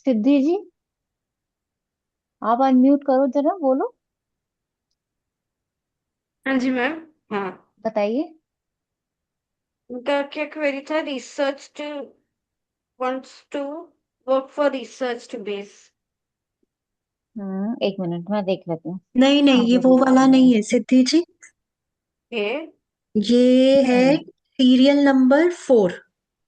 सिद्धि जी, आप अनम्यूट करो जरा, बोलो। हाँ जी मैम। हाँ, बताइए। उनका क्या क्वेरी था? Research to wants to work for research to base। एक मिनट मैं देख लेती हूँ। नहीं नहीं, ये मुझे वो भी याद वाला नहीं नहीं है। है सिद्धि जी। ये ये है नहीं, सीरियल नंबर 4।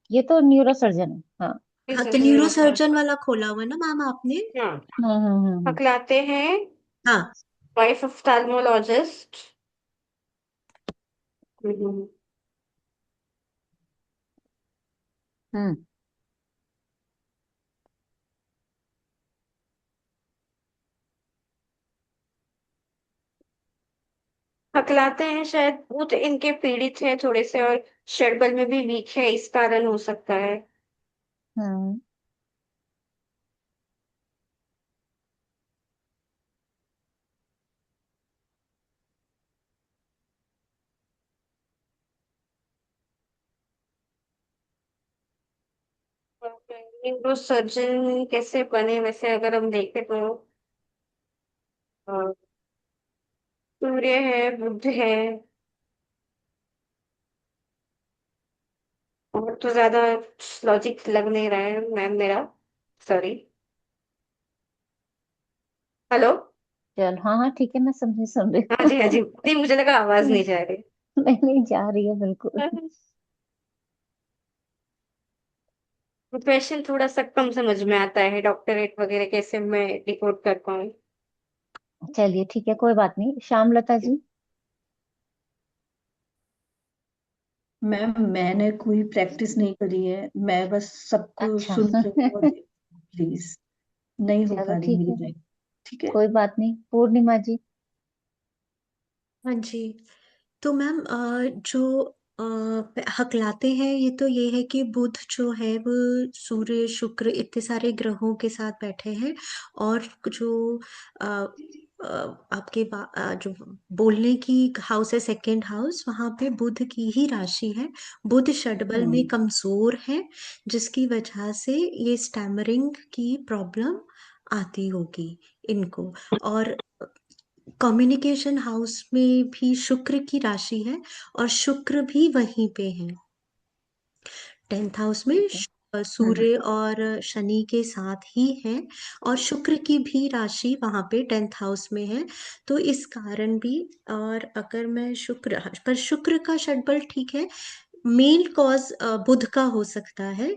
ये तो न्यूरो सर्जन है। हाँ। हाँ, इस तो न्यूरो न्यूरोसर्च। सर्जन वाला खोला हुआ है ना मैम आपने? हाँ, हम्म। हकलाते हैं हाँ। वाइफ ऑफ्थाल्मोलॉजिस्ट। हम्म। हम्म। हकलाते हैं, शायद वो तो इनके पीड़ित हैं थोड़े से, और शेरबल में भी वीक है, इस कारण हो सकता है। हम्म। न्यूरो सर्जन कैसे बने वैसे, अगर हम देखें तो अ, सूर्य है, बुध है, और तो ज्यादा लॉजिक लग नहीं रहा है मैम मेरा। सॉरी। हेलो। चल, हाँ हाँ, ठीक है, मैं समझी, समझ रही हाँ जी हाँ जी, हूँ। नहीं मुझे लगा आवाज नहीं जा रही। नहीं नहीं, जा रही है बिल्कुल। प्रोफेशन थोड़ा सा कम समझ में आता है, डॉक्टरेट वगैरह कैसे मैं डिकोड कर पाऊँ। चलिए ठीक है, कोई बात नहीं। श्यामलता जी। मैम मैंने कोई प्रैक्टिस नहीं करी है, मैं बस सबको अच्छा। सुन रही हूँ और प्लीज, नहीं हो चलो पा रही ठीक मेरी है, ड्राइंग। ठीक है। कोई बात नहीं। पूर्णिमा जी। हाँ जी। तो मैम जो हकलाते हैं, ये तो ये है कि बुध जो है वो सूर्य शुक्र इतने सारे ग्रहों के साथ बैठे हैं। और जो अ, आपके जो बोलने की हाउस है, सेकंड हाउस, वहां पे बुध की ही राशि है। बुध षडबल में हम्म। कमजोर है, जिसकी वजह से ये स्टैमरिंग की प्रॉब्लम आती होगी इनको। और कम्युनिकेशन हाउस में भी शुक्र की राशि है, और शुक्र भी वहीं पे है। 10th हाउस में ठीक है। सूर्य और शनि के साथ ही है। और शुक्र की भी राशि वहां पे 10th हाउस में है। तो इस कारण भी, और अगर मैं शुक्र, पर शुक्र का षटबल ठीक है। मेन कॉज बुध का हो सकता है,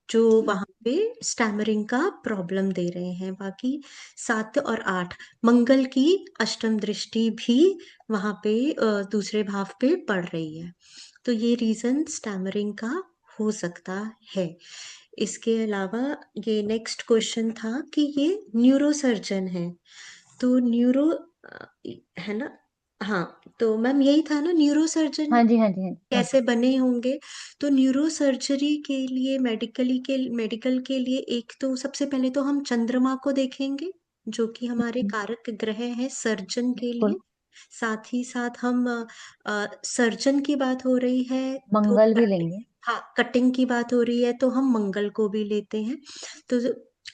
जो वहां पे स्टैमरिंग का प्रॉब्लम दे रहे हैं। बाकी 7 और 8, मंगल की अष्टम दृष्टि भी वहां पे दूसरे भाव पे पड़ रही है। तो ये रीजन स्टैमरिंग का हो सकता है। इसके अलावा ये नेक्स्ट क्वेश्चन था कि ये न्यूरोसर्जन है, तो न्यूरो है ना? हाँ, तो मैम यही था ना, न्यूरोसर्जन हाँ जी, हाँ जी, हाँ जी। कैसे बने होंगे? तो न्यूरो सर्जरी के लिए, मेडिकल के लिए, एक तो सबसे पहले तो हम चंद्रमा को देखेंगे, जो कि हमारे कारक ग्रह हैं सर्जन के लिए। बिल्कुल। साथ ही साथ हम सर्जन की बात हो रही है तो मंगल भी लेंगे। हाँ, कटिंग की बात हो रही है तो हम मंगल को भी लेते हैं। तो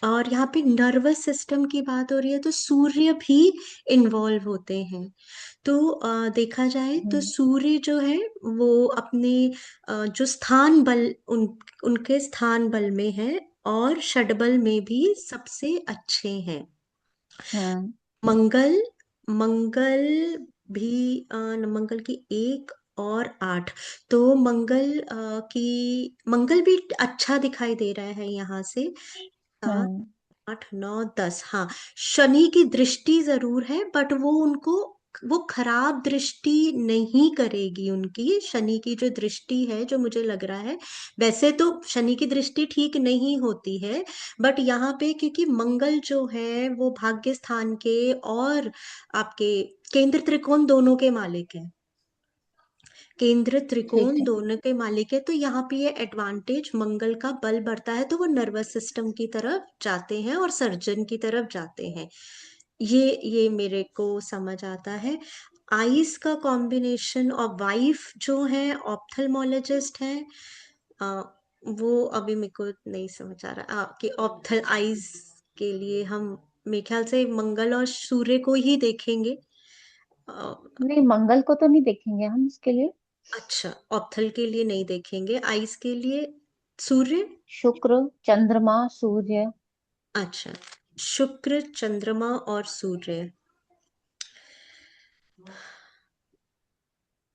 और यहाँ पे नर्वस सिस्टम की बात हो रही है तो सूर्य भी इन्वॉल्व होते हैं। तो देखा जाए तो हम्म। सूर्य जो है वो अपने जो स्थान बल, उनके स्थान बल में है, और षडबल में भी सबसे अच्छे हैं। हम्म। मंगल, मंगल भी मंगल की 1 और 8, तो मंगल भी अच्छा दिखाई दे रहा है यहाँ से। सात, हम्म। 8, 9, 10, हाँ। शनि की दृष्टि जरूर है, बट वो खराब दृष्टि नहीं करेगी। उनकी शनि की जो दृष्टि है, जो मुझे लग रहा है, वैसे तो शनि की दृष्टि ठीक नहीं होती है, बट यहाँ पे क्योंकि मंगल जो है वो भाग्य स्थान के और आपके केंद्र त्रिकोण दोनों के मालिक है। केंद्र ठीक त्रिकोण है। दोनों के मालिक है, तो यहाँ पे ये एडवांटेज, मंगल का बल बढ़ता है तो वो नर्वस सिस्टम की तरफ जाते हैं और सर्जन की तरफ जाते हैं। ये मेरे को समझ आता है। आइस का कॉम्बिनेशन और वाइफ जो है ऑप्थेल्मोलॉजिस्ट है, वो अभी मेरे को नहीं समझ आ रहा कि ऑप्थल आइज के लिए हम मेरे ख्याल से मंगल और सूर्य को ही देखेंगे। अ, नहीं, मंगल को तो नहीं देखेंगे हम इसके लिए। अच्छा, ऑप्थल के लिए नहीं देखेंगे, आइस के लिए सूर्य। शुक्र, चंद्रमा, सूर्य। अच्छा, शुक्र, चंद्रमा और सूर्य।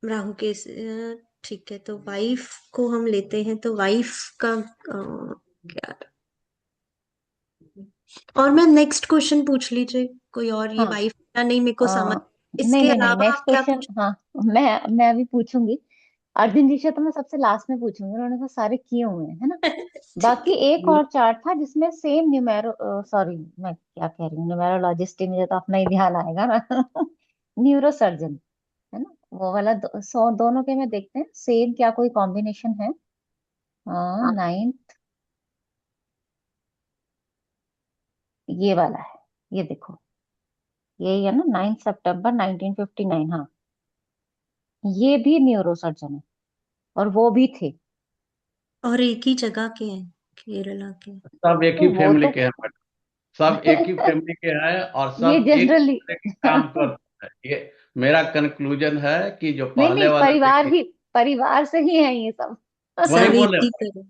राहु के ठीक है, तो वाइफ को हम लेते हैं, तो वाइफ का क्या। और मैम नेक्स्ट क्वेश्चन पूछ लीजिए कोई और, ये हाँ। वाइफ का नहीं मेरे को समझ। नहीं इसके नहीं नहीं, अलावा नेक्स्ट आप क्या क्वेश्चन, पूछ। हाँ। मैं अभी पूछूंगी। अर्जुन जी से तो मैं सबसे लास्ट में पूछूंगी, उन्होंने तो सारे किए हुए हैं, है ना। ठीक बाकी एक है। और चार्ट था जिसमें सेम न्यूमेरो, सॉरी मैं क्या कह रही हूँ, न्यूमेरोलॉजिस्ट, मुझे तो अपना ही ध्यान आएगा ना। न्यूरो सर्जन, है ना, वो वाला दोनों के में देखते हैं सेम क्या कोई कॉम्बिनेशन है। हाँ, हाँ, 9th, ये वाला है, ये देखो, यही है ना, 9 सितंबर 1959। हाँ, ये भी न्यूरो सर्जन है, और वो भी थे। और एक ही जगह के हैं, केरला के। सब एक तो ही वो फैमिली तो के हैं मैडम, सब एक ही फैमिली के हैं और ये सब एक जनरली। तरह के काम करते हैं। ये मेरा कंक्लूजन है कि जो नहीं पहले नहीं, वाला देखिए, परिवार से ही है ये सब। वही सब एक बोले, ही करो।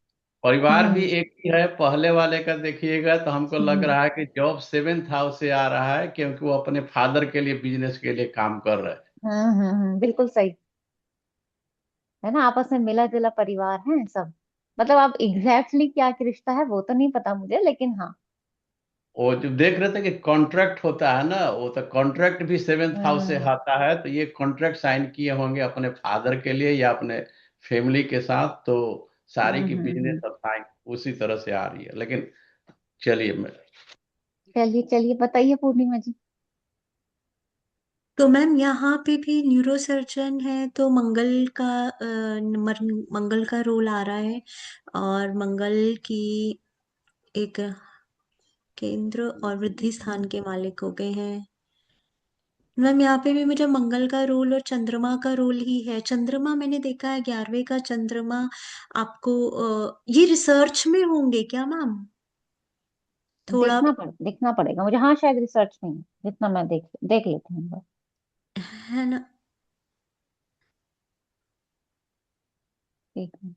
परिवार भी हम्म एक ही है। पहले वाले का देखिएगा तो हमको लग हम्म रहा है कि जॉब 7th हाउस से आ रहा है, क्योंकि वो अपने फादर के लिए, बिजनेस के लिए काम कर रहे हैं। बिल्कुल सही। है ना, आपस में मिला जुला परिवार है सब। मतलब आप एग्जैक्टली क्या रिश्ता है वो तो नहीं पता मुझे, लेकिन हाँ। वो जो देख रहे थे कि कॉन्ट्रैक्ट होता है ना, वो तो कॉन्ट्रैक्ट भी 7th हाउस से हम्म आता है, तो ये कॉन्ट्रैक्ट साइन किए होंगे अपने फादर के लिए या अपने फैमिली के साथ, तो सारी की बिजनेस हम्म। साइन उसी तरह से आ रही है। लेकिन चलिए मैं, हम्म। चलिए चलिए, बताइए पूर्णिमा जी। तो मैम यहाँ पे भी न्यूरो सर्जन है, तो मंगल का मंगल का रोल आ रहा है, और मंगल की एक केंद्र और वृद्धि स्थान के मालिक हो गए हैं। मैम यहाँ पे भी मुझे मंगल का रोल और चंद्रमा का रोल ही है। चंद्रमा मैंने देखा है, 11वें का चंद्रमा आपको ये रिसर्च में होंगे क्या मैम, थोड़ा। देखना पड़ेगा मुझे, हाँ, शायद रिसर्च नहीं है, जितना मैं देख देख लेती हूँ एक बार। है ना। ठीक है।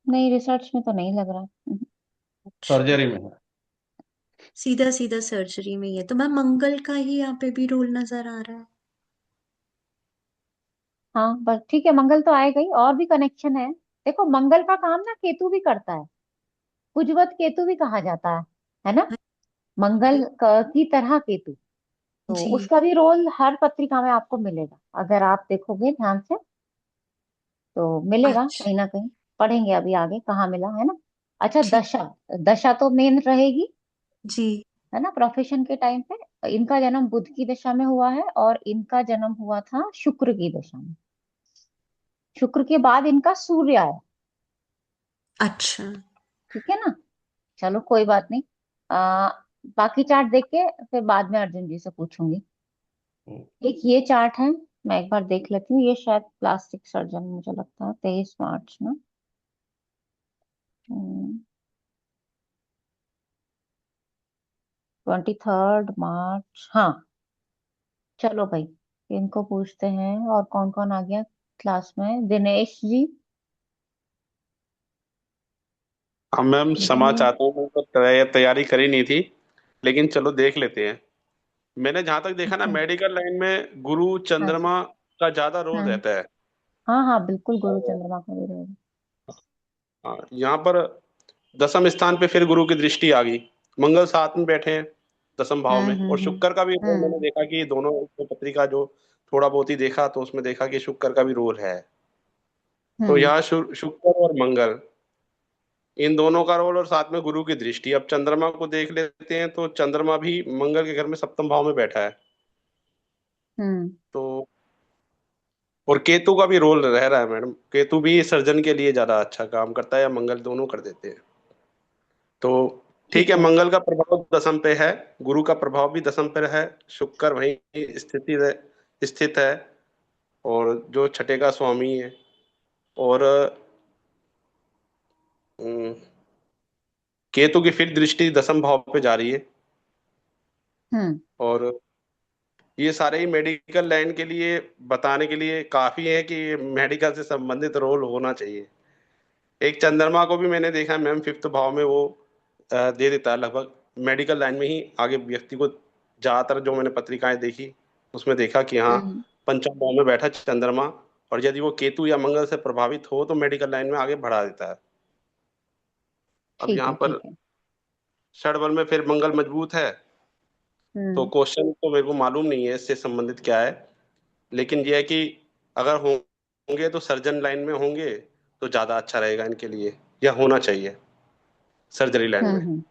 नहीं, रिसर्च में तो नहीं लग रहा। अच्छा, सर्जरी में है। सीधा सीधा सर्जरी में ही है, तो मैम मंगल का ही यहाँ पे भी रोल नजर आ रहा है। हाँ, बस ठीक है, मंगल तो आएगा ही, और भी कनेक्शन है। देखो, मंगल का काम ना केतु भी करता है, कुजवत केतु भी कहा जाता है ना। मंगल की तरह केतु, तो जी। उसका भी रोल हर पत्रिका में आपको मिलेगा, अगर आप देखोगे ध्यान से तो मिलेगा अच्छा। कहीं ना कहीं। पढ़ेंगे अभी आगे कहाँ मिला, है ना। अच्छा, ठीक। दशा, दशा तो मेन रहेगी, जी। है ना, प्रोफेशन के टाइम पे। इनका जन्म बुध की दशा में हुआ है, और इनका जन्म हुआ था शुक्र की दशा में। शुक्र के बाद इनका सूर्य आया। अच्छा। ठीक है ना। चलो कोई बात नहीं। आ, बाकी चार्ट देख के फिर बाद में अर्जुन जी से पूछूंगी। एक ये चार्ट है, मैं एक बार देख लेती हूँ, ये शायद प्लास्टिक सर्जन, मुझे लगता है 23 मार्च में। 23 मार्च, हाँ। चलो भाई, इनको पूछते हैं, और कौन कौन आ गया क्लास में, दिनेश जी। हाँ मैम, क्षमा दिनेश। चाहता हूँ, मैंने तो तैयारी करी नहीं थी, लेकिन चलो देख लेते हैं। मैंने जहां तक देखा ना, अच्छा। मेडिकल लाइन में गुरु हाँ चंद्रमा का ज्यादा रोल हाँ रहता है। हाँ हाँ, बिल्कुल गुरु और चंद्रमा का भी रहेगा। हाँ, यहाँ पर दसम स्थान पे फिर गुरु की दृष्टि आ गई। मंगल साथ में बैठे हैं दसम भाव में, और शुक्र का भी रोल मैंने हम्म देखा कि दोनों पत्रिका जो थोड़ा बहुत ही देखा, तो उसमें देखा कि शुक्र का भी रोल है। तो हम्म यहाँ शुक्र और मंगल, इन दोनों का रोल और साथ में गुरु की दृष्टि। अब चंद्रमा को देख लेते हैं, तो चंद्रमा भी मंगल के घर में सप्तम भाव में बैठा है। हम्म तो और केतु का भी रोल रह रहा है मैडम, केतु भी सर्जन के लिए ज्यादा अच्छा काम करता है, या मंगल, दोनों कर देते हैं। तो ठीक ठीक है, है। मंगल का प्रभाव दसम पे है, गुरु का प्रभाव भी दसम पे है, शुक्र वहीं स्थित है, और जो छठे का स्वामी है, और अम, केतु की फिर दृष्टि दसम भाव पे जा रही है। हम्म और ये सारे ही मेडिकल लाइन के लिए बताने के लिए काफी है कि मेडिकल से संबंधित रोल होना चाहिए। एक चंद्रमा को भी मैंने देखा है मैम, फिफ्थ भाव में वो दे देता है लगभग, मेडिकल लाइन में ही आगे व्यक्ति को। ज्यादातर जो मैंने पत्रिकाएं देखी उसमें देखा कि हाँ, हम्म पंचम भाव में बैठा चंद्रमा, और यदि वो केतु या मंगल से प्रभावित हो तो मेडिकल लाइन में आगे बढ़ा देता है। अब ठीक यहाँ है। पर ठीक है। षडबल में फिर मंगल मजबूत है, तो हम्म क्वेश्चन तो मेरे को मालूम नहीं है इससे संबंधित क्या है, लेकिन ये है कि अगर होंगे तो सर्जन लाइन में होंगे तो ज्यादा अच्छा रहेगा इनके लिए, या होना चाहिए सर्जरी लाइन में। हम्म।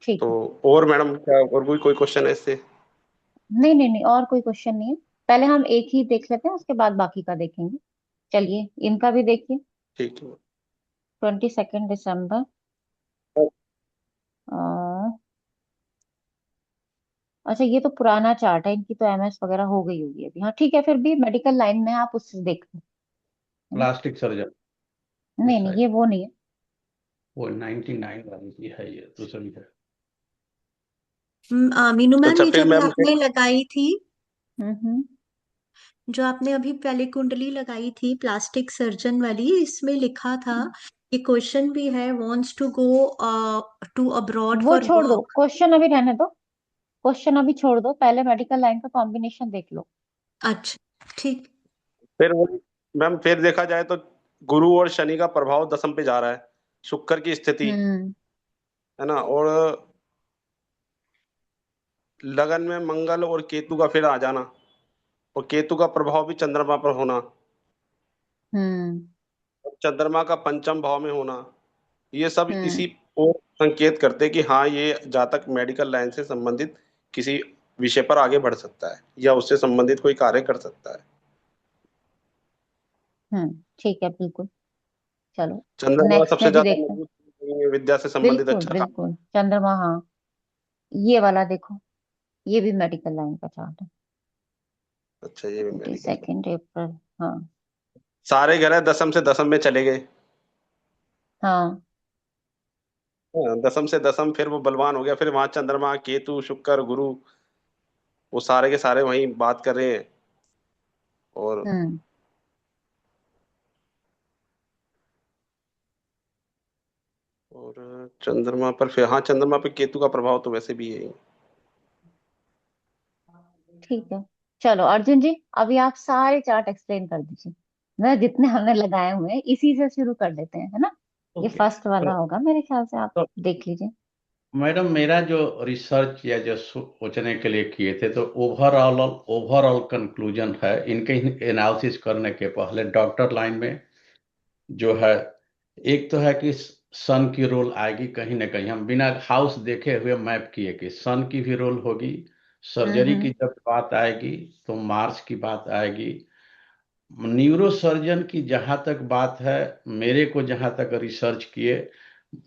ठीक तो है। और मैडम क्या और कोई क्वेश्चन है इससे? नहीं नहीं नहीं, और कोई क्वेश्चन नहीं है। पहले हम एक ही देख लेते हैं, उसके बाद बाकी का देखेंगे। चलिए इनका भी देखिए। ठीक है। 22 दिसंबर। अच्छा, ये तो पुराना चार्ट है, इनकी तो एमएस वगैरह हो गई होगी अभी। हाँ ठीक है, फिर भी मेडिकल लाइन में आप उससे देख लो, है ना। प्लास्टिक सर्जन नहीं इस नहीं, साइड, ये वो नहीं है। वो 99 वाली की है, ये दूसरी है। मीनू मैम, अच्छा ये जो फिर अभी मैम, आपने लगाई थी, हम्म। जो आपने अभी पहले कुंडली लगाई थी प्लास्टिक सर्जन वाली, इसमें लिखा था, ये क्वेश्चन भी है, wants to go to abroad वो फॉर छोड़ दो, वर्क। क्वेश्चन अभी रहने दो। क्वेश्चन अभी छोड़ दो, पहले मेडिकल लाइन का कॉम्बिनेशन देख लो। अच्छा, ठीक। फिर वो मैम फिर देखा जाए तो गुरु और शनि का प्रभाव दसम पे जा रहा है, शुक्र की स्थिति, हम्म है ना, और लगन में मंगल और केतु का फिर आ जाना, और केतु का प्रभाव भी चंद्रमा पर होना, हम्म और चंद्रमा का पंचम भाव में होना, ये सब हम्म। इसी को संकेत करते हैं कि हाँ, ये जातक मेडिकल लाइन से संबंधित किसी विषय पर आगे बढ़ सकता है, या उससे संबंधित कोई कार्य कर सकता है। ठीक है, बिल्कुल। चलो चंद्रमा नेक्स्ट सबसे में भी ज्यादा देखते हैं। मजबूत विद्या से संबंधित बिल्कुल अच्छा काम। बिल्कुल, चंद्रमा, हाँ। ये वाला देखो, ये भी मेडिकल लाइन का चार्ट है। अच्छा, ये भी ट्वेंटी मेडिकल का। सेकेंड अप्रैल हाँ। सारे ग्रह दसम से दसम में चले गए। हाँ। हाँ, दसम से दसम फिर वो बलवान हो गया, फिर वहां चंद्रमा, केतु, शुक्र, गुरु, वो सारे के सारे वहीं बात कर रहे हैं। और हम्म और चंद्रमा पर फिर, हाँ, चंद्रमा पे केतु का प्रभाव तो वैसे भी है ही। ठीक है। चलो अर्जुन जी, अभी आप सारे चार्ट एक्सप्लेन कर दीजिए ना, जितने हमने लगाए हुए हैं इसी से शुरू कर देते हैं, है ना। ये ओके। फर्स्ट वाला तो होगा मेरे ख्याल से, आप तो देख लीजिए। मैडम, मेरा जो रिसर्च या जो सोचने के लिए किए थे, तो ओवरऑल ओवरऑल कंक्लूजन है इनके एनालिसिस करने के पहले डॉक्टर लाइन में जो है, एक तो है कि सन की रोल आएगी कहीं ना कहीं, हम बिना हाउस देखे हुए मैप किए कि सन की भी रोल होगी। सर्जरी की हम्म जब बात आएगी तो मार्स की बात आएगी। न्यूरो सर्जन की जहां तक बात है, मेरे को जहां तक रिसर्च किए,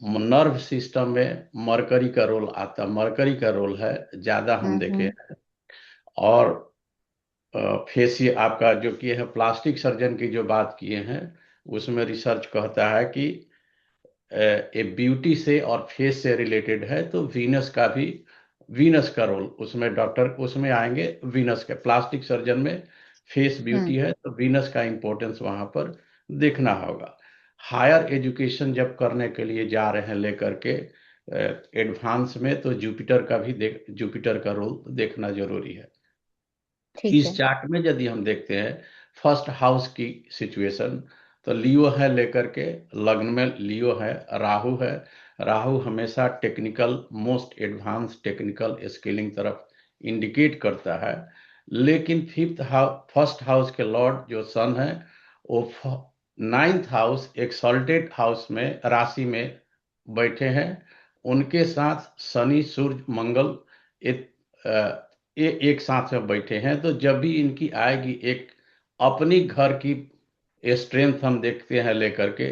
नर्व सिस्टम में मरकरी का रोल आता, मरकरी का रोल है ज्यादा हम देखे। हम्म और फेसियल आपका जो किए हैं, प्लास्टिक सर्जन की जो बात किए हैं, उसमें रिसर्च कहता है कि ए ब्यूटी से और फेस से रिलेटेड है, तो वीनस का भी, वीनस का रोल उसमें डॉक्टर उसमें आएंगे। वीनस के प्लास्टिक सर्जन में फेस ब्यूटी हम्म है, तो वीनस का इंपॉर्टेंस वहां पर देखना होगा। हायर एजुकेशन जब करने के लिए जा रहे हैं लेकर के एडवांस में, तो जुपिटर का भी जुपिटर का रोल देखना जरूरी है। ठीक इस है। चार्ट में यदि हम देखते हैं फर्स्ट हाउस की सिचुएशन, तो लियो है लेकर के, लग्न में लियो है, राहु है। राहु हमेशा technical, most advance technical skilling तरफ इंडिकेट करता है। लेकिन फिफ्थ हाउस, फर्स्ट हाउस के लॉर्ड जो सन है, वो नाइन्थ हाउस एक्सल्टेड हाउस में, राशि में बैठे हैं। उनके साथ शनि, सूर्य, मंगल, एक ये एक साथ में बैठे हैं, तो जब भी इनकी आएगी एक अपनी घर की स्ट्रेंथ हम देखते हैं लेकर के,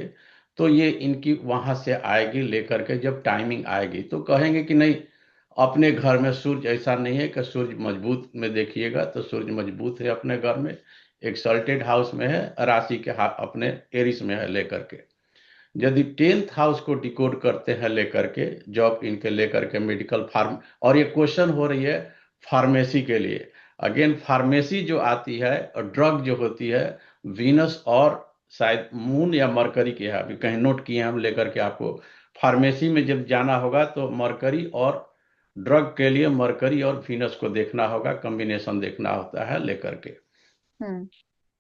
तो ये इनकी वहां से आएगी लेकर के, जब टाइमिंग आएगी तो कहेंगे कि नहीं, अपने घर में सूर्य ऐसा नहीं है कि सूर्य मजबूत में देखिएगा तो सूर्य मजबूत है अपने घर में, एक्सल्टेड हाउस में है, राशि के अपने एरिस में है लेकर के। यदि 10th हाउस को डिकोड करते हैं लेकर के, जॉब इनके लेकर के, मेडिकल फार्म, और ये क्वेश्चन हो रही है फार्मेसी के लिए, अगेन फार्मेसी जो आती है और ड्रग जो होती है, वीनस और शायद मून या मरकरी की है, अभी कहीं नोट किए हम लेकर के आपको। फार्मेसी में जब जाना होगा तो मरकरी और ड्रग के लिए मरकरी और वीनस को देखना होगा, कॉम्बिनेशन देखना होता है लेकर के। हम्म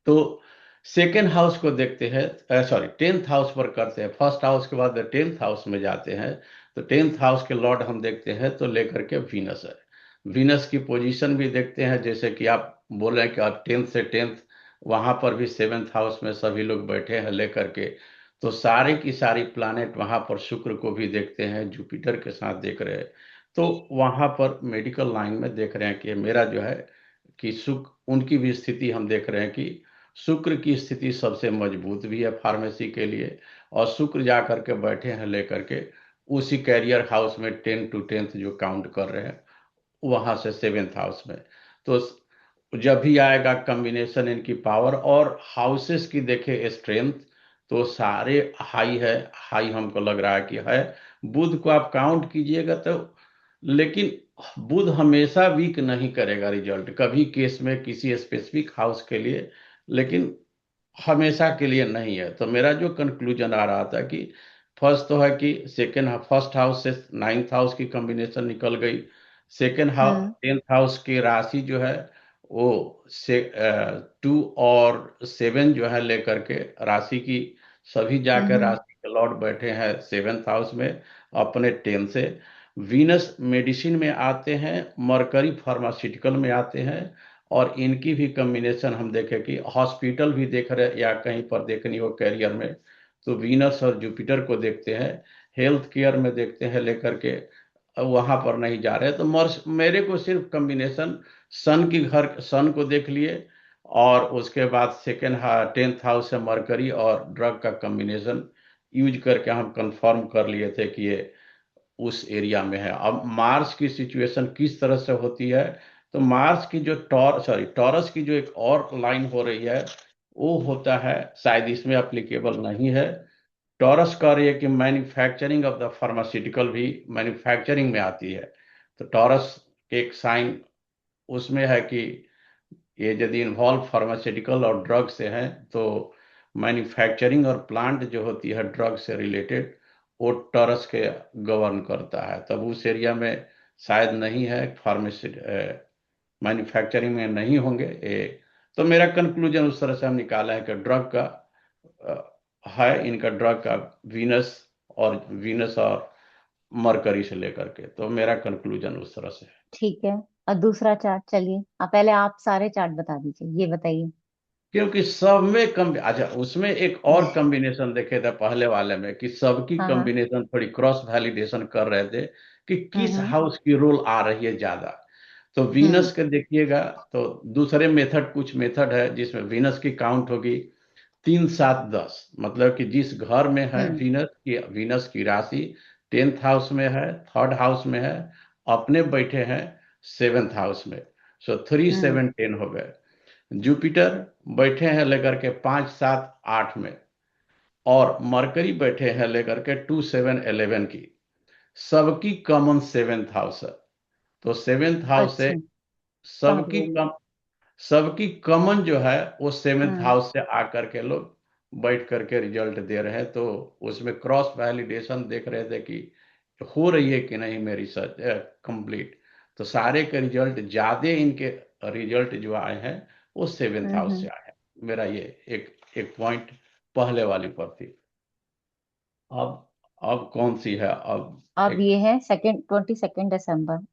तो सेकेंड हाउस को देखते हैं, सॉरी 10th हाउस पर करते हैं, फर्स्ट हाउस के बाद 10th हाउस में जाते हैं, तो 10th हाउस के लॉर्ड हम देखते हैं तो लेकर के वीनस है। वीनस की पोजीशन भी देखते हैं, जैसे कि आप बोल रहे हैं कि आप 10th से 10th, वहां पर भी 7th हाउस में सभी लोग बैठे हैं लेकर के, तो सारी की सारी प्लानेट वहां पर, शुक्र को भी देखते हैं, जुपिटर के साथ देख रहे हैं, तो वहां पर मेडिकल लाइन में देख रहे हैं कि मेरा जो है कि शुक्र, उनकी भी स्थिति हम देख रहे हैं कि शुक्र की स्थिति सबसे मजबूत भी है फार्मेसी के लिए, और शुक्र जा करके बैठे हैं लेकर के उसी कैरियर हाउस में, 10 to 10th जो काउंट कर रहे हैं, वहां से 7th हाउस में। तो जब भी आएगा कॉम्बिनेशन इनकी पावर और हाउसेस की देखे स्ट्रेंथ, तो सारे हाई है, हाई हमको लग रहा है कि है। बुध को आप काउंट कीजिएगा तो, लेकिन बुध हमेशा वीक नहीं करेगा रिजल्ट, कभी केस में किसी स्पेसिफिक हाउस के लिए, लेकिन हमेशा के लिए नहीं है। तो मेरा जो कंक्लूजन आ रहा था कि फर्स्ट तो है कि फर्स्ट हाउस से 9th हाउस की कॉम्बिनेशन निकल गई, सेकेंड हाउस हम्म 10th हाउस की राशि जो है वो से 2 और 7 जो है लेकर के राशि की, सभी जाकर हम्म राशि के लॉर्ड बैठे हैं 7th हाउस में अपने 10 से। वीनस मेडिसिन में आते हैं, मरकरी फार्मास्यूटिकल में आते हैं, और इनकी भी कॉम्बिनेशन हम देखें कि हॉस्पिटल भी देख रहे या कहीं पर देखनी हो कैरियर में, तो वीनस और जुपिटर को देखते हैं, हेल्थ केयर में देखते हैं लेकर के, वहां पर नहीं जा रहे। तो मेरे को सिर्फ कॉम्बिनेशन सन की घर, सन को देख लिए, और उसके बाद 10th हाउस से मरकरी और ड्रग का कॉम्बिनेशन यूज करके हम कंफर्म कर लिए थे कि ये उस एरिया में है। अब मार्स की सिचुएशन किस तरह से होती है, तो मार्स की जो टॉरस की जो एक और लाइन हो रही है, वो होता है, शायद इसमें एप्लीकेबल नहीं है। टॉरस का रही है कि मैन्युफैक्चरिंग ऑफ द फार्मास्यूटिकल भी मैन्युफैक्चरिंग में आती है, तो टॉरस एक साइन उसमें है कि ये यदि इन्वॉल्व फार्मास्यूटिकल और ड्रग से है, तो मैन्युफैक्चरिंग और प्लांट जो होती है ड्रग से रिलेटेड, वो टॉरस के गवर्न करता है, तब उस एरिया में शायद नहीं है, फार्मेसी मैन्युफैक्चरिंग में नहीं होंगे ये। तो मेरा कंक्लूजन उस तरह से हम निकाला है कि ड्रग का है, इनका ड्रग का वीनस और मरकरी से लेकर के, तो मेरा कंक्लूजन उस तरह से है। ठीक है। और दूसरा चार्ट, चलिए पहले आप सारे चार्ट बता दीजिए, ये बताइए। क्योंकि सब में कम, अच्छा उसमें एक और कॉम्बिनेशन देखे थे पहले वाले में कि सबकी हाँ हाँ। कॉम्बिनेशन थोड़ी क्रॉस वैलिडेशन कर रहे थे कि किस हम्म हाउस की रोल आ रही है ज्यादा। तो हम्म वीनस के देखिएगा, तो दूसरे मेथड, कुछ मेथड है जिसमें वीनस की काउंट होगी 3 7 10, मतलब कि जिस घर में है हम्म वीनस की राशि 10th हाउस में है, 3rd हाउस में है, अपने बैठे हैं 7th हाउस में, सो 3 हम्म 7 10 हो गए। जुपिटर बैठे हैं लेकर के 5 7 8 में, और मरकरी बैठे हैं लेकर के 2 7 11 की, सबकी कॉमन 7th हाउस है। तो 7th हाउस से अच्छा, समझ सबकी गई। कम सबकी कॉमन जो है वो 7th हम्म हाउस से आकर के लोग बैठ करके रिजल्ट दे रहे हैं, तो उसमें क्रॉस वैलिडेशन देख रहे थे कि हो रही है कि नहीं मेरी रिसर्च कंप्लीट। तो सारे के रिजल्ट ज्यादा, इनके रिजल्ट जो आए हैं वो 7th हाउस से हम्म। आए हैं। मेरा ये एक एक पॉइंट पहले वाली पर थी। अब कौन सी है, अब अब एक ये है 22 दिसंबर।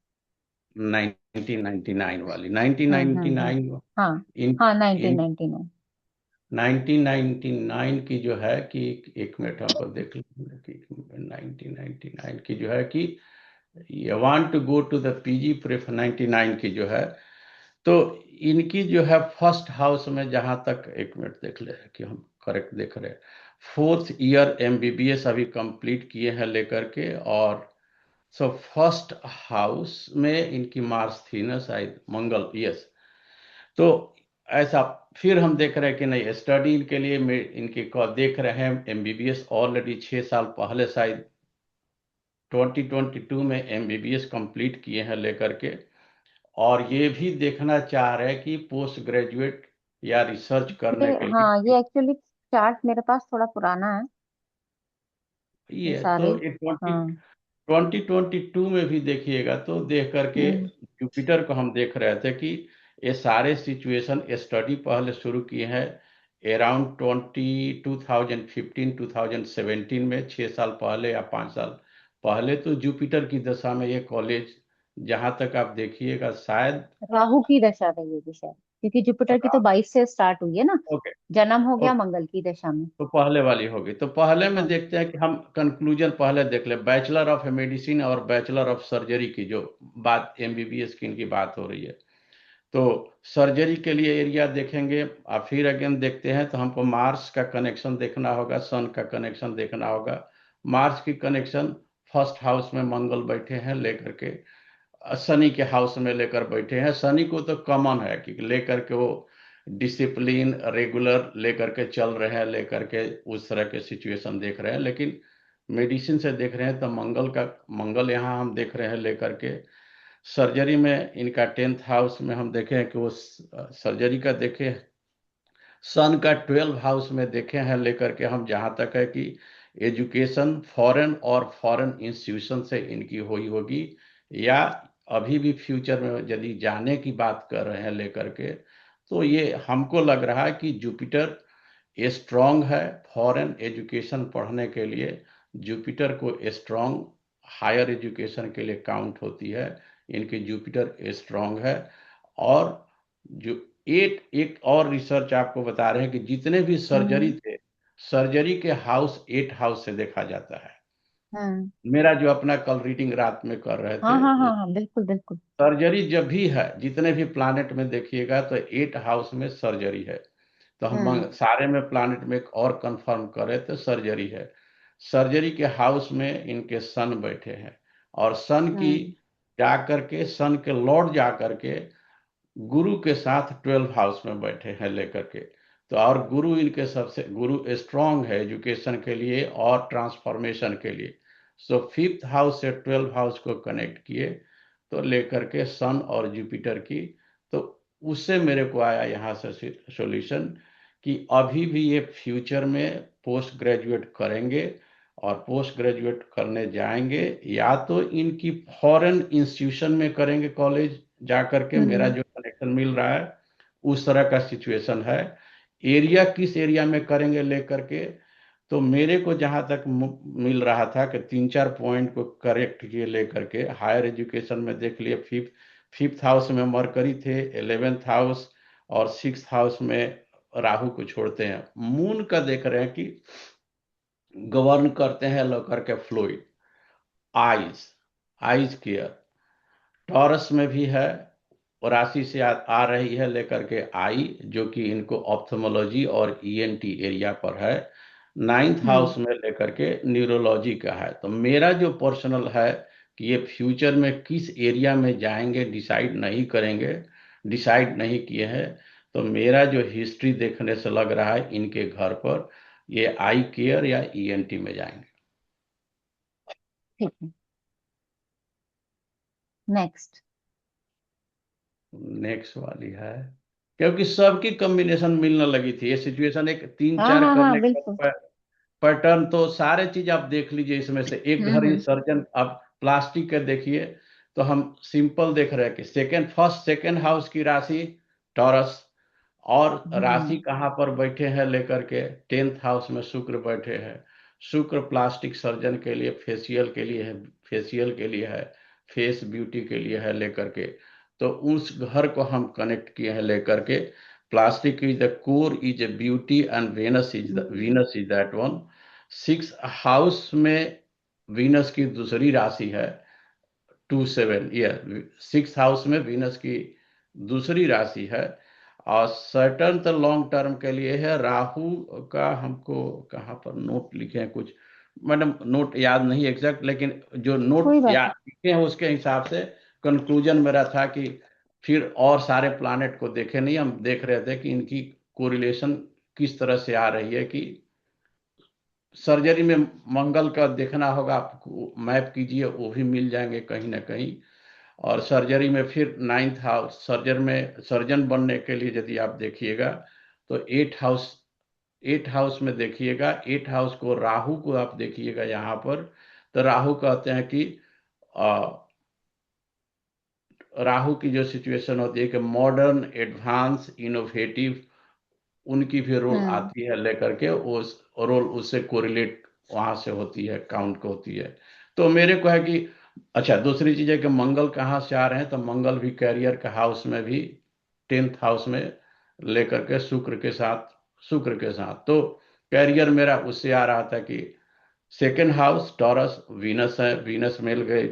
1999 वाली, हम्म। 1999 हाँ इन हाँ, इन 1999। 1999 की जो है कि, एक मिनट हमको देख लें कि 1999 की जो है कि ये want to go to the PG प्रेफ 99 की जो है तो इनकी जो है फर्स्ट हाउस में जहां तक, एक मिनट देख ले कि हम करेक्ट देख रहे हैं, 4th ईयर MBBS अभी कंप्लीट किए हैं लेकर के, और सो फर्स्ट हाउस में इनकी मार्स थी ना शायद, मंगल, यस। तो ऐसा फिर हम देख रहे हैं कि नहीं, स्टडी के लिए इनके देख रहे हैं MBBS ऑलरेडी 6 साल पहले शायद 2022 में MBBS कंप्लीट किए हैं लेकर के, और ये भी देखना चाह रहे हैं कि पोस्ट ग्रेजुएट या रिसर्च करने के हाँ, लिए ये एक्चुअली चार्ट मेरे पास थोड़ा पुराना है, ये ये सारे। तो ये हाँ। 2022 में भी देखिएगा तो देख करके हम्म। जुपिटर को हम देख रहे थे कि ये सारे सिचुएशन स्टडी पहले शुरू किए हैं अराउंड 2015 2017 में, 6 साल पहले या 5 साल पहले। तो जुपिटर की दशा में ये कॉलेज जहां तक आप देखिएगा शायद, राहु की दशा रही होगी शायद, क्योंकि जुपिटर की तो 22 से स्टार्ट हुई है ना, ओके, जन्म हो गया मंगल की दशा में। तो पहले वाली होगी। तो पहले में हाँ। देखते हैं कि हम कंक्लूजन पहले देख ले, बैचलर ऑफ मेडिसिन और बैचलर ऑफ सर्जरी की जो बात, MBBS की इनकी बात हो रही है। तो सर्जरी के लिए एरिया देखेंगे, और फिर अगेन देखते हैं तो हमको मार्स का कनेक्शन देखना होगा, सन का कनेक्शन देखना होगा। मार्स की कनेक्शन फर्स्ट हाउस में मंगल बैठे हैं लेकर के, शनि के हाउस में लेकर बैठे हैं। शनि को तो कॉमन है कि लेकर के वो डिसिप्लिन रेगुलर लेकर के चल रहे हैं, लेकर के उस तरह के सिचुएशन देख रहे हैं। लेकिन मेडिसिन से देख रहे हैं तो मंगल यहाँ हम देख रहे हैं लेकर के। सर्जरी में इनका 10th हाउस में हम देखें कि वो सर्जरी का देखे, सन का 12 हाउस में देखे हैं लेकर के हम, जहां तक है कि एजुकेशन फॉरेन और फॉरेन इंस्टीट्यूशन से इनकी हुई होगी, या अभी भी फ्यूचर में यदि जाने की बात कर रहे हैं लेकर के, तो ये हमको लग रहा है कि जुपिटर स्ट्रांग है फॉरेन एजुकेशन पढ़ने के लिए। जुपिटर को स्ट्रांग हायर एजुकेशन के लिए काउंट होती है, इनकी जुपिटर स्ट्रांग है। और जो एक और रिसर्च आपको बता रहे हैं कि जितने भी सर्जरी हम्म। थे, सर्जरी के हाउस 8 हाउस से देखा जाता है। हम्म। मेरा जो अपना कल रीडिंग रात में कर रहे हाँ थे, हाँ हाँ हाँ, बिल्कुल बिल्कुल। सर्जरी जब भी है जितने भी प्लानेट में देखिएगा तो 8 हाउस में सर्जरी है। तो हम हम्म। सारे में प्लानेट में एक और कंफर्म करे तो सर्जरी है। सर्जरी के हाउस में इनके सन बैठे हैं, और सन की हम्म। जाकर के, सन के लॉर्ड जाकर के गुरु के साथ 12 हाउस में बैठे हैं लेकर के। तो और गुरु इनके सबसे, गुरु स्ट्रांग है एजुकेशन के लिए और ट्रांसफॉर्मेशन के लिए। सो 5th हाउस से 12 हाउस को कनेक्ट किए तो लेकर के सन और जुपिटर की, तो उससे मेरे को आया यहाँ से सॉल्यूशन कि अभी भी ये फ्यूचर में पोस्ट ग्रेजुएट करेंगे, और पोस्ट ग्रेजुएट करने जाएंगे या तो इनकी फॉरेन इंस्टीट्यूशन में करेंगे कॉलेज जा करके, मेरा हम्म। जो कनेक्शन मिल रहा है उस तरह का सिचुएशन है। एरिया किस एरिया में करेंगे लेकर के, तो मेरे को जहां तक मिल रहा था कि 3-4 पॉइंट को करेक्ट किए लेकर के, हायर एजुकेशन में देख लिए, फिफ्थ हाउस में मरकरी थे, 11th हाउस और 6th हाउस में राहु को छोड़ते हैं। मून का देख रहे हैं कि गवर्न करते हैं लेकर के fluid, eyes, eyes care. Taurus में भी है, और राशि से आ रही है लेकर के आई, जो कि इनको ऑप्थेमोलॉजी और ENT एरिया पर है। 9th हम्म। हाउस में लेकर के न्यूरोलॉजी का है। तो मेरा जो पर्सनल है कि ये फ्यूचर में किस एरिया में जाएंगे डिसाइड नहीं करेंगे, डिसाइड नहीं किए हैं। तो मेरा जो हिस्ट्री देखने से लग रहा है इनके घर पर ये आई केयर या ENT में जाएंगे। ठीक है। नेक्स्ट। नेक्स्ट वाली है, क्योंकि सबकी कॉम्बिनेशन मिलने लगी थी, ये सिचुएशन एक तीन हाँ चार हाँ हाँ, करने के बिल्कुल। बाद पैटर्न तो सारे चीज आप देख लीजिए। इसमें से एक घर हम्म। सर्जन, आप प्लास्टिक के देखिए तो हम सिंपल देख रहे हैं कि फर्स्ट सेकंड हाउस की राशि टॉरस, और राशि हम्म। कहाँ पर बैठे हैं लेकर के 10th हाउस में शुक्र बैठे हैं। शुक्र प्लास्टिक सर्जन के लिए, फेशियल के लिए है, फेशियल के लिए है, फेस ब्यूटी के लिए है लेकर के। तो उस घर को हम कनेक्ट किए हैं लेकर के। Plastic is the core, is a beauty, and Venus is that one. 6th house में वीनस की दूसरी राशि है 27 ईयर। 6th हाउस में वीनस की दूसरी राशि है। और सैटर्न तो लॉन्ग टर्म के लिए है। राहु का हमको कहाँ पर नोट लिखे हैं कुछ, मैडम नोट याद नहीं एग्जैक्ट, लेकिन जो कोई नोट बात याद नहीं। लिखे हैं उसके हिसाब से कंक्लूजन मेरा था कि फिर और सारे प्लानेट को देखे नहीं, हम देख रहे थे कि इनकी कोरिलेशन किस तरह से आ रही है। कि सर्जरी में मंगल का देखना होगा आपको, मैप कीजिए वो भी मिल जाएंगे कहीं ना कहीं। और सर्जरी में फिर नाइन्थ हाउस, सर्जन बनने के लिए यदि आप देखिएगा तो एट हाउस में देखिएगा। एट हाउस को राहु को आप देखिएगा यहाँ पर, तो राहु कहते हैं कि अ, राहु की जो सिचुएशन होती है कि मॉडर्न, एडवांस, इनोवेटिव, उनकी भी रोल हम्म आती है लेकर के, उस रोल उससे कोरिलेट वहां से होती है, काउंट होती है। तो मेरे को है कि अच्छा, दूसरी चीज है कि मंगल कहाँ से आ रहे हैं, तो मंगल भी कैरियर का हाउस में भी, टेंथ हाउस में लेकर के शुक्र के साथ तो कैरियर मेरा उससे आ रहा था कि सेकेंड हाउस टॉरस वीनस है, वीनस मिल गए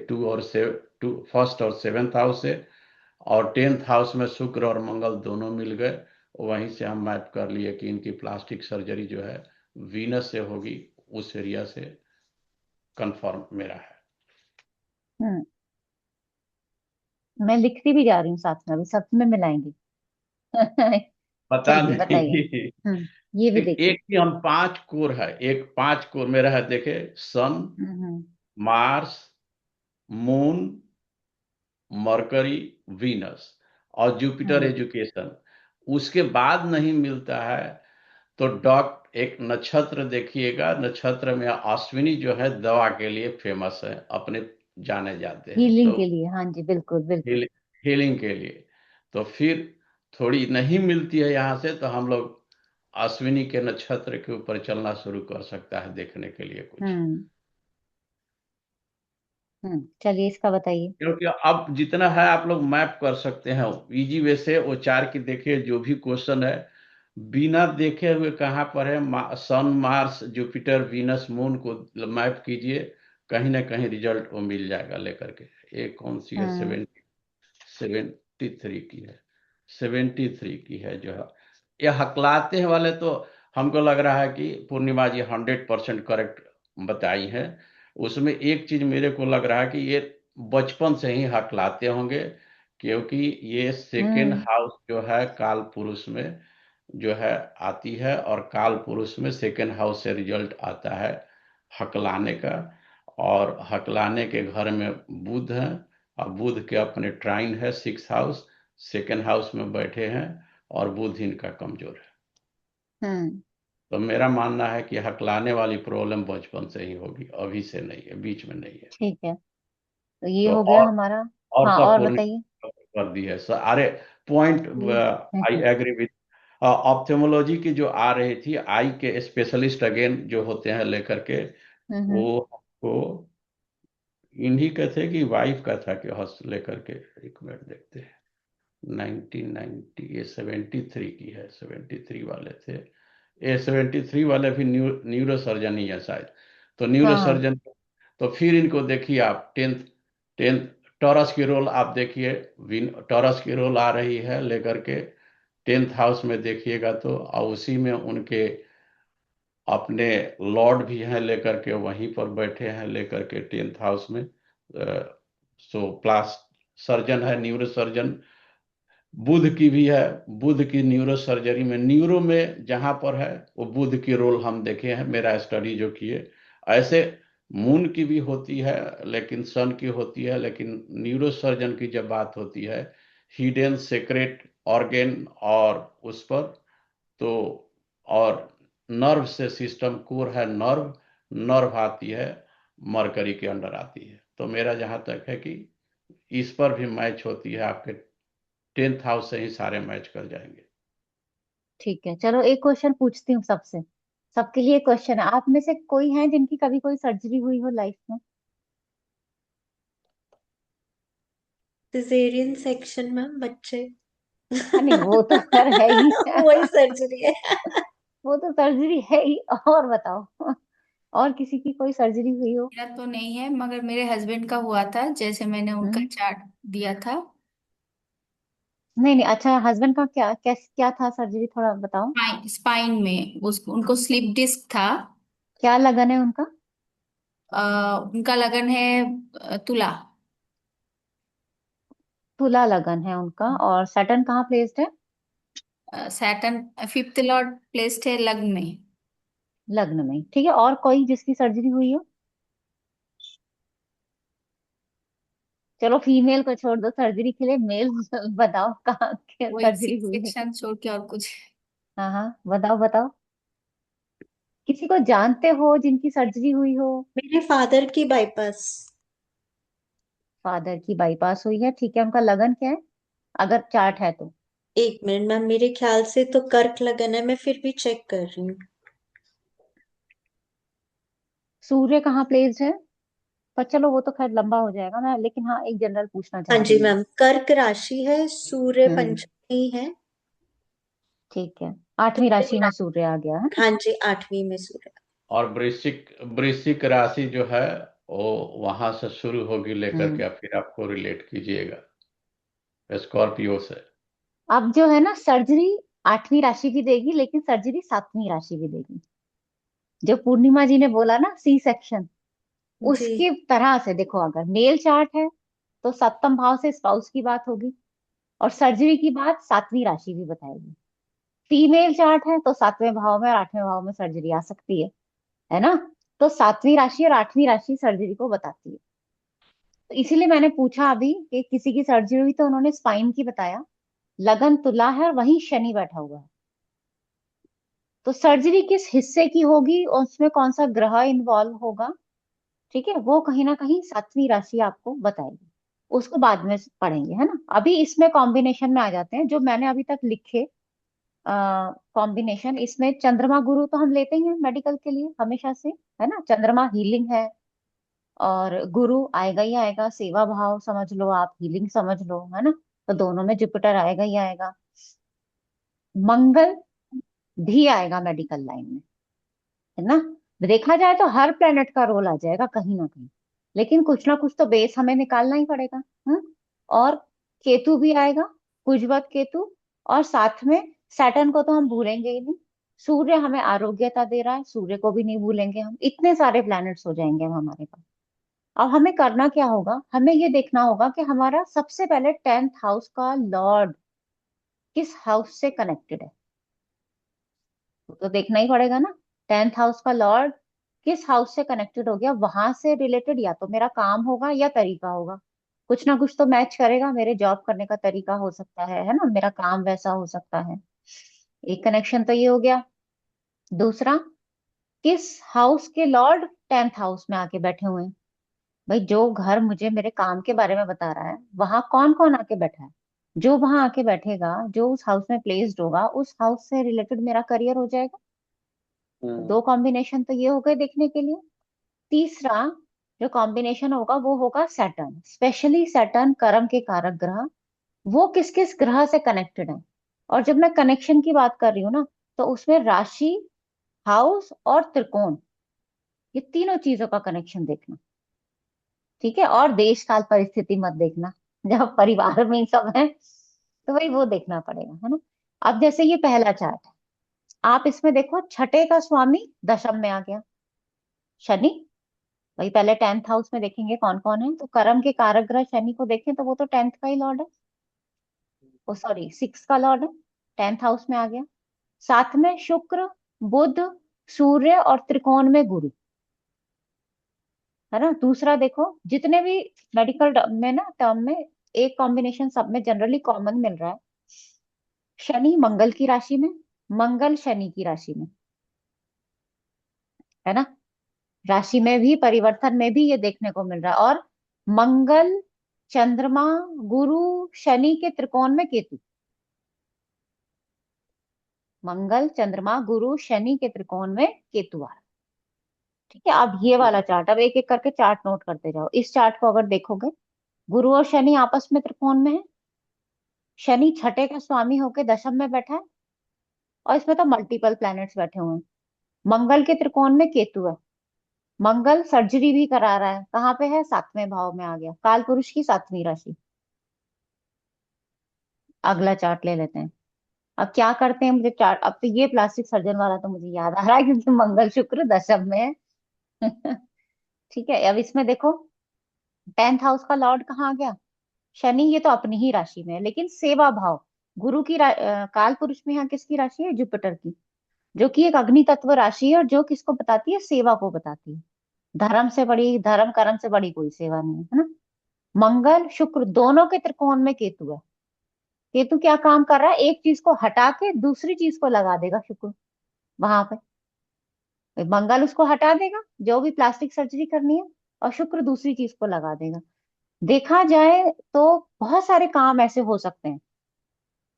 टू फर्स्ट और सेवेंथ हाउस से। और टेंथ हाउस में शुक्र और मंगल दोनों मिल गए। वहीं से हम मैप कर लिए कि इनकी प्लास्टिक सर्जरी जो है वीनस से होगी, उस एरिया से कंफर्म मेरा है। हम्म मैं लिखती भी जा रही हूँ साथ में, अभी सब में मिलाएंगे। बता चलिए दें बताइए। कि ये भी देखिए। एक ही हम पांच कोर है, एक पांच कोर मेरा है, देखे सन, हम्म मार्स, मून, मरकरी, वीनस और जुपिटर हम्म एजुकेशन। उसके बाद नहीं मिलता है तो डॉग एक नक्षत्र देखिएगा। नक्षत्र में अश्विनी जो है दवा के लिए फेमस है, अपने जाने जाते हैं हीलिंग तो के लिए, हाँ जी, बिल्कुल बिल्कुल। हीलिंग के लिए। तो फिर थोड़ी नहीं मिलती है यहाँ से, तो हम लोग अश्विनी के नक्षत्र के ऊपर चलना शुरू कर सकता है देखने के लिए कुछ। हम्म चलिए इसका बताइए। क्योंकि अब जितना है आप लोग मैप कर सकते हैं इजी वे से। वो चार की देखिए जो भी क्वेश्चन है, बिना देखे हुए कहाँ पर है, सन, मार्स, जुपिटर, वीनस, मून को मैप कीजिए, कहीं ना कहीं रिजल्ट वो मिल जाएगा लेकर के। एक कौन सी है, हम्म 73 की है, 73 की है जो है। ये हकलाते हैं वाले तो हमको लग रहा है कि पूर्णिमा जी 100% करेक्ट बताई है। उसमें एक चीज मेरे को लग रहा है कि ये बचपन से ही हकलाते होंगे, क्योंकि ये सेकेंड हम्म हाउस जो है काल पुरुष में जो है आती है, और काल पुरुष में सेकेंड हाउस से रिजल्ट आता है हकलाने का। और हकलाने के घर में बुध है, और बुध के अपने ट्राइन है सिक्स हाउस, सेकेंड हाउस में बैठे हैं, और बुध इनका कमजोर है। हम्म तो मेरा मानना है कि हकलाने वाली प्रॉब्लम बचपन से ही होगी, अभी से नहीं है, बीच में नहीं है। ठीक है, तो ये तो हो गया हमारा। और हाँ, सब और पूर्ण बताइए। कर दी है सर। अरे पॉइंट, ये आई एग्री विथ। ऑप्थेमोलॉजी की जो आ रही थी, आई के स्पेशलिस्ट अगेन जो होते हैं लेकर के, हम्म वो को इन्हीं का थे कि वाइफ का था कि हॉस लेकर के, एक मिनट देखते हैं। 1990, ये 73 की है, 73 वाले थे ये। 73 वाले भी न्यूरो सर्जन ही है शायद। तो न्यूरो हाँ हाँ। सर्जन, तो फिर इनको देखिए आप टेंथ टेंथ टॉरस की रोल आप देखिए, टॉरस की रोल आ रही है लेकर के टेंथ हाउस में देखिएगा तो, और उसी में उनके अपने लॉर्ड भी हैं लेकर के वहीं पर बैठे हैं लेकर के टेंथ हाउस में। सो प्लास सर्जन है, न्यूरो सर्जन। बुध की भी है, बुध की न्यूरो सर्जरी में, न्यूरो में जहां पर है वो बुध की रोल हम देखे हैं, मेरा स्टडी जो किए। ऐसे मून की भी होती है, लेकिन सन की होती है, लेकिन न्यूरो सर्जन की जब बात होती है, हिडन सेक्रेट ऑर्गेन और उस पर तो, और नर्व से सिस्टम कोर है, नर्व नर्व आती है, मरकरी के अंडर आती है। तो मेरा जहां तक है कि इस पर भी मैच होती है, आपके टेंथ हाउस से ही सारे मैच कर जाएंगे। ठीक है, चलो एक क्वेश्चन पूछती हूँ सबसे। सबके लिए क्वेश्चन है, आप में से कोई है जिनकी कभी कोई सर्जरी हुई हो लाइफ में? सिजेरियन सेक्शन में बच्चे। हाँ, नहीं वो तो खैर है ही। वही सर्जरी है। वो तो सर्जरी है ही। और बताओ, और किसी की कोई सर्जरी हुई हो? मेरा तो नहीं है, मगर मेरे हस्बैंड का हुआ था, जैसे मैंने उनका हम्म चार्ट दिया था। नहीं नहीं, अच्छा हस्बैंड का क्या था सर्जरी, थोड़ा बताओ। स्पाइन में उसको उनको स्लिप डिस्क था। क्या लगन है उनका? उनका लगन है तुला। तुला लगन है उनका, और सैटर्न कहाँ प्लेस्ड है? सैटर्न फिफ्थ लॉर्ड प्लेस्ड है लग्न में। लग्न में, ठीक है। और कोई जिसकी सर्जरी हुई हो? चलो फीमेल को छोड़ दो सर्जरी के लिए, मेल बताओ कहाँ वही सर्जरी सिक्स हुई है। सेक्शन छोड़ के और कुछ। हाँ हाँ, बताओ बताओ, किसी को जानते हो जिनकी सर्जरी हुई हो? मेरे फादर की बाईपास। फादर की बाईपास हुई है, ठीक है। उनका लगन क्या है, अगर चार्ट है तो? एक मिनट मैम, मेरे ख्याल से तो कर्क लगन है, मैं फिर भी चेक कर रही हूँ। सूर्य कहाँ प्लेस्ड है? पर चलो वो तो खैर लंबा हो जाएगा, मैं लेकिन हाँ एक जनरल पूछना हाँ चाह जी रही हूँ। मैम, कर्क राशि है, सूर्य हम्म, पंचमी है। ठीक है। 8वीं राशि में सूर्य आ गया है ना। हाँ जी, 8वीं में सूर्य। और वृश्चिक वृश्चिक राशि जो है वो वहां से शुरू होगी लेकर हम्म। के, फिर आपको रिलेट कीजिएगा स्कॉर्पियो से। अब जो है ना, सर्जरी 8वीं राशि भी देगी, लेकिन सर्जरी 7वीं राशि भी देगी। जो पूर्णिमा जी ने बोला ना, सी सेक्शन, जी उसकी तरह से देखो, अगर मेल चार्ट है तो सप्तम भाव से स्पाउस की बात होगी, और सर्जरी की बात 7वीं राशि भी बताएगी। फीमेल चार्ट है तो 7वें भाव में और 8वें भाव में सर्जरी आ सकती है ना। तो 7वीं राशि और 8वीं राशि सर्जरी को बताती है। तो इसीलिए मैंने पूछा अभी कि किसी की सर्जरी हुई तो उन्होंने स्पाइन की बताया, लगन तुला है और वहीं शनि बैठा हुआ है। तो सर्जरी किस हिस्से की होगी और उसमें कौन सा ग्रह इन्वॉल्व होगा, ठीक है, वो कहीं ना कहीं 7वीं राशि आपको बताएगी। उसको बाद में पढ़ेंगे, है ना। अभी इसमें कॉम्बिनेशन में आ जाते हैं जो मैंने अभी तक लिखे। कॉम्बिनेशन इसमें चंद्रमा गुरु तो हम लेते ही हैं मेडिकल के लिए हमेशा से, है ना। चंद्रमा हीलिंग है, और गुरु आएगा ही आएगा, सेवा भाव समझ लो आप, हीलिंग समझ लो, है ना। तो दोनों में जुपिटर आएगा ही आएगा। मंगल भी आएगा मेडिकल लाइन में, है ना। देखा जाए तो हर प्लेनेट का रोल आ जाएगा कहीं ना कहीं, लेकिन कुछ ना कुछ तो बेस हमें निकालना ही पड़ेगा। और केतु भी आएगा, कुजवत केतु। और साथ में सैटर्न को तो हम भूलेंगे ही नहीं। सूर्य हमें आरोग्यता दे रहा है, सूर्य को भी नहीं भूलेंगे हम। इतने सारे प्लैनेट्स हो जाएंगे अब हमारे पास। अब हमें करना क्या होगा, हमें ये देखना होगा कि हमारा सबसे पहले 10th हाउस का लॉर्ड किस हाउस से कनेक्टेड है। तो देखना ही पड़ेगा ना, 10th हाउस का लॉर्ड किस हाउस से कनेक्टेड हो गया, वहां से रिलेटेड या तो मेरा काम होगा या तरीका होगा। कुछ ना कुछ तो मैच करेगा, मेरे जॉब करने का तरीका हो सकता है ना, मेरा काम वैसा हो सकता है। एक कनेक्शन तो ये हो गया। दूसरा, किस हाउस के लॉर्ड 10th हाउस में आके बैठे हुए हैं। भाई जो घर मुझे मेरे काम के बारे में बता रहा है, वहां कौन कौन आके बैठा है। जो वहां आके बैठेगा, जो उस हाउस में प्लेस्ड होगा, उस हाउस से रिलेटेड मेरा करियर हो जाएगा। तो दो कॉम्बिनेशन तो ये हो गए देखने के लिए। तीसरा जो कॉम्बिनेशन होगा वो होगा सैटर्न, स्पेशली सैटर्न कर्म के कारक ग्रह, वो किस किस ग्रह से कनेक्टेड है। और जब मैं कनेक्शन की बात कर रही हूँ ना, तो उसमें राशि, हाउस और त्रिकोण, ये तीनों चीजों का कनेक्शन देखना, ठीक है। और देश काल परिस्थिति मत देखना, जब परिवार में ही सब है तो भाई वो देखना पड़ेगा, है ना। अब जैसे ये पहला चार्ट है, आप इसमें देखो छठे का स्वामी दशम में आ गया, शनि। भाई पहले 10th हाउस में देखेंगे कौन कौन है, तो कर्म के कारक ग्रह शनि को देखें तो वो तो 10th का ही लॉर्ड है, ओ सॉरी 6 का लॉर्ड है, 10th हाउस में आ गया। साथ में शुक्र, बुध, सूर्य और त्रिकोण में गुरु, है ना। दूसरा देखो, जितने भी मेडिकल में ना टर्म में एक कॉम्बिनेशन सब में जनरली कॉमन मिल रहा है, शनि मंगल की राशि में, मंगल शनि की राशि में, है ना। राशि में भी परिवर्तन में भी ये देखने को मिल रहा है। और मंगल, चंद्रमा, गुरु, शनि के त्रिकोण में केतु। मंगल, चंद्रमा, गुरु, शनि के त्रिकोण में केतु आ रहा है। ठीक है, अब ये वाला चार्ट, अब एक एक करके चार्ट नोट करते जाओ। इस चार्ट को अगर देखोगे, गुरु और शनि आपस में त्रिकोण में है, शनि छठे का स्वामी होके दशम में बैठा है, और इसमें तो मल्टीपल प्लैनेट्स बैठे हुए हैं। मंगल के त्रिकोण में केतु है, मंगल सर्जरी भी करा रहा है, कहाँ पे है, 7वें भाव में आ गया, काल पुरुष की 7वीं राशि। अगला चार्ट ले लेते हैं। अब क्या करते हैं, मुझे चार्ट, अब तो ये प्लास्टिक सर्जन वाला तो मुझे याद आ रहा है क्योंकि मंगल शुक्र दशम में है। ठीक है, अब इसमें देखो 10th हाउस का लॉर्ड कहाँ गया, शनि, ये तो अपनी ही राशि में है, लेकिन सेवा भाव गुरु की काल पुरुष में यहाँ किसकी राशि है, जुपिटर की, जो कि एक अग्नि तत्व राशि है और जो किसको बताती है, सेवा को बताती है। धर्म से बड़ी, धर्म कर्म से बड़ी कोई सेवा नहीं है ना। मंगल शुक्र दोनों के त्रिकोण में केतु है। केतु क्या काम कर रहा है, एक चीज को हटा के दूसरी चीज को लगा देगा शुक्र वहां पे। मंगल उसको हटा देगा जो भी प्लास्टिक सर्जरी करनी है, और शुक्र दूसरी चीज को लगा देगा। देखा जाए तो बहुत सारे काम ऐसे हो सकते हैं,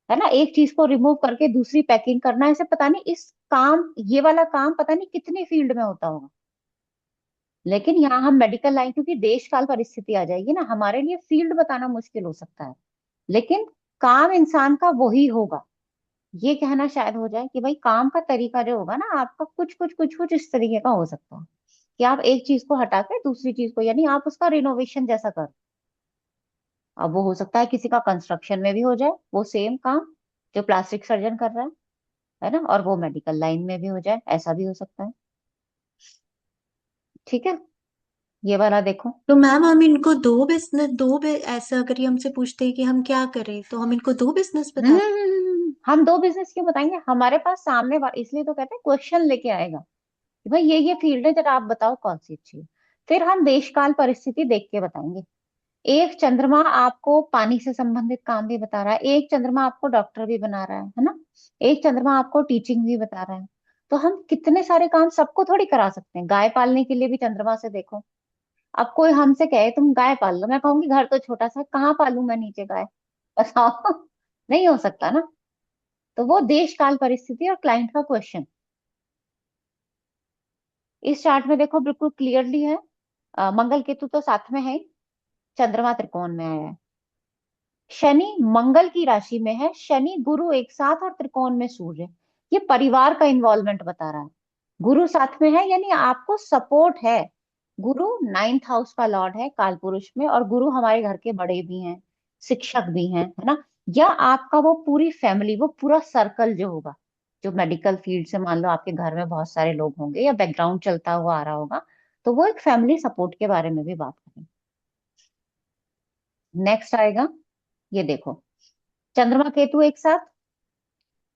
है ना, एक चीज को रिमूव करके दूसरी पैकिंग करना, ऐसे पता नहीं इस काम, ये वाला काम पता नहीं कितने फील्ड में होता होगा। लेकिन यहाँ हम मेडिकल लाइन, क्योंकि देश काल परिस्थिति आ जाएगी ना, हमारे लिए फील्ड बताना मुश्किल हो सकता है, लेकिन काम इंसान का वही होगा। ये कहना शायद हो जाए कि भाई काम का तरीका जो होगा ना आपका, कुछ कुछ कुछ कुछ इस तरीके का हो सकता है कि आप एक चीज को हटा के दूसरी चीज को, यानी आप उसका रिनोवेशन जैसा कर। अब वो हो सकता है किसी का कंस्ट्रक्शन में भी हो जाए वो सेम काम जो प्लास्टिक सर्जन कर रहा है ना, और वो मेडिकल लाइन में भी हो जाए, ऐसा भी हो सकता है। ठीक है, ये वाला देखो। तो मैम हम इनको दो बिजनेस, ऐसा अगर ये हमसे पूछते हैं कि हम क्या करें तो हम इनको दो बिजनेस बता। हम दो बिजनेस क्यों बताएंगे, हमारे पास सामने इसलिए तो कहते हैं क्वेश्चन लेके आएगा कि भाई ये फील्ड है, जरा आप बताओ कौन सी अच्छी है। फिर हम देश काल परिस्थिति देख के बताएंगे। एक चंद्रमा आपको पानी से संबंधित काम भी बता रहा है, एक चंद्रमा आपको डॉक्टर भी बना रहा है ना, एक चंद्रमा आपको टीचिंग भी बता रहा है। तो हम कितने सारे काम सबको थोड़ी करा सकते हैं, गाय पालने के लिए भी चंद्रमा से देखो। अब कोई हमसे कहे तुम गाय पाल लो, मैं कहूंगी घर तो छोटा सा है, कहाँ पालू मैं नीचे गाय, बताओ। नहीं हो सकता ना। तो वो देश काल परिस्थिति और क्लाइंट का क्वेश्चन इस चार्ट में देखो बिल्कुल क्लियरली है। मंगल केतु तो साथ में है, चंद्रमा त्रिकोण में आया है। शनि मंगल की राशि में है, शनि गुरु एक साथ और त्रिकोण में सूर्य, ये परिवार का इन्वॉल्वमेंट बता रहा है। गुरु साथ में है यानी आपको सपोर्ट है। गुरु 9th हाउस का लॉर्ड है काल पुरुष में, और गुरु हमारे घर के बड़े भी हैं, शिक्षक भी हैं, है ना, या आपका वो पूरी फैमिली, वो पूरा सर्कल जो होगा, जो मेडिकल फील्ड से, मान लो आपके घर में बहुत सारे लोग होंगे या बैकग्राउंड चलता हुआ आ रहा होगा, तो वो एक फैमिली सपोर्ट के बारे में भी बात करें। नेक्स्ट आएगा, ये देखो, चंद्रमा केतु एक साथ,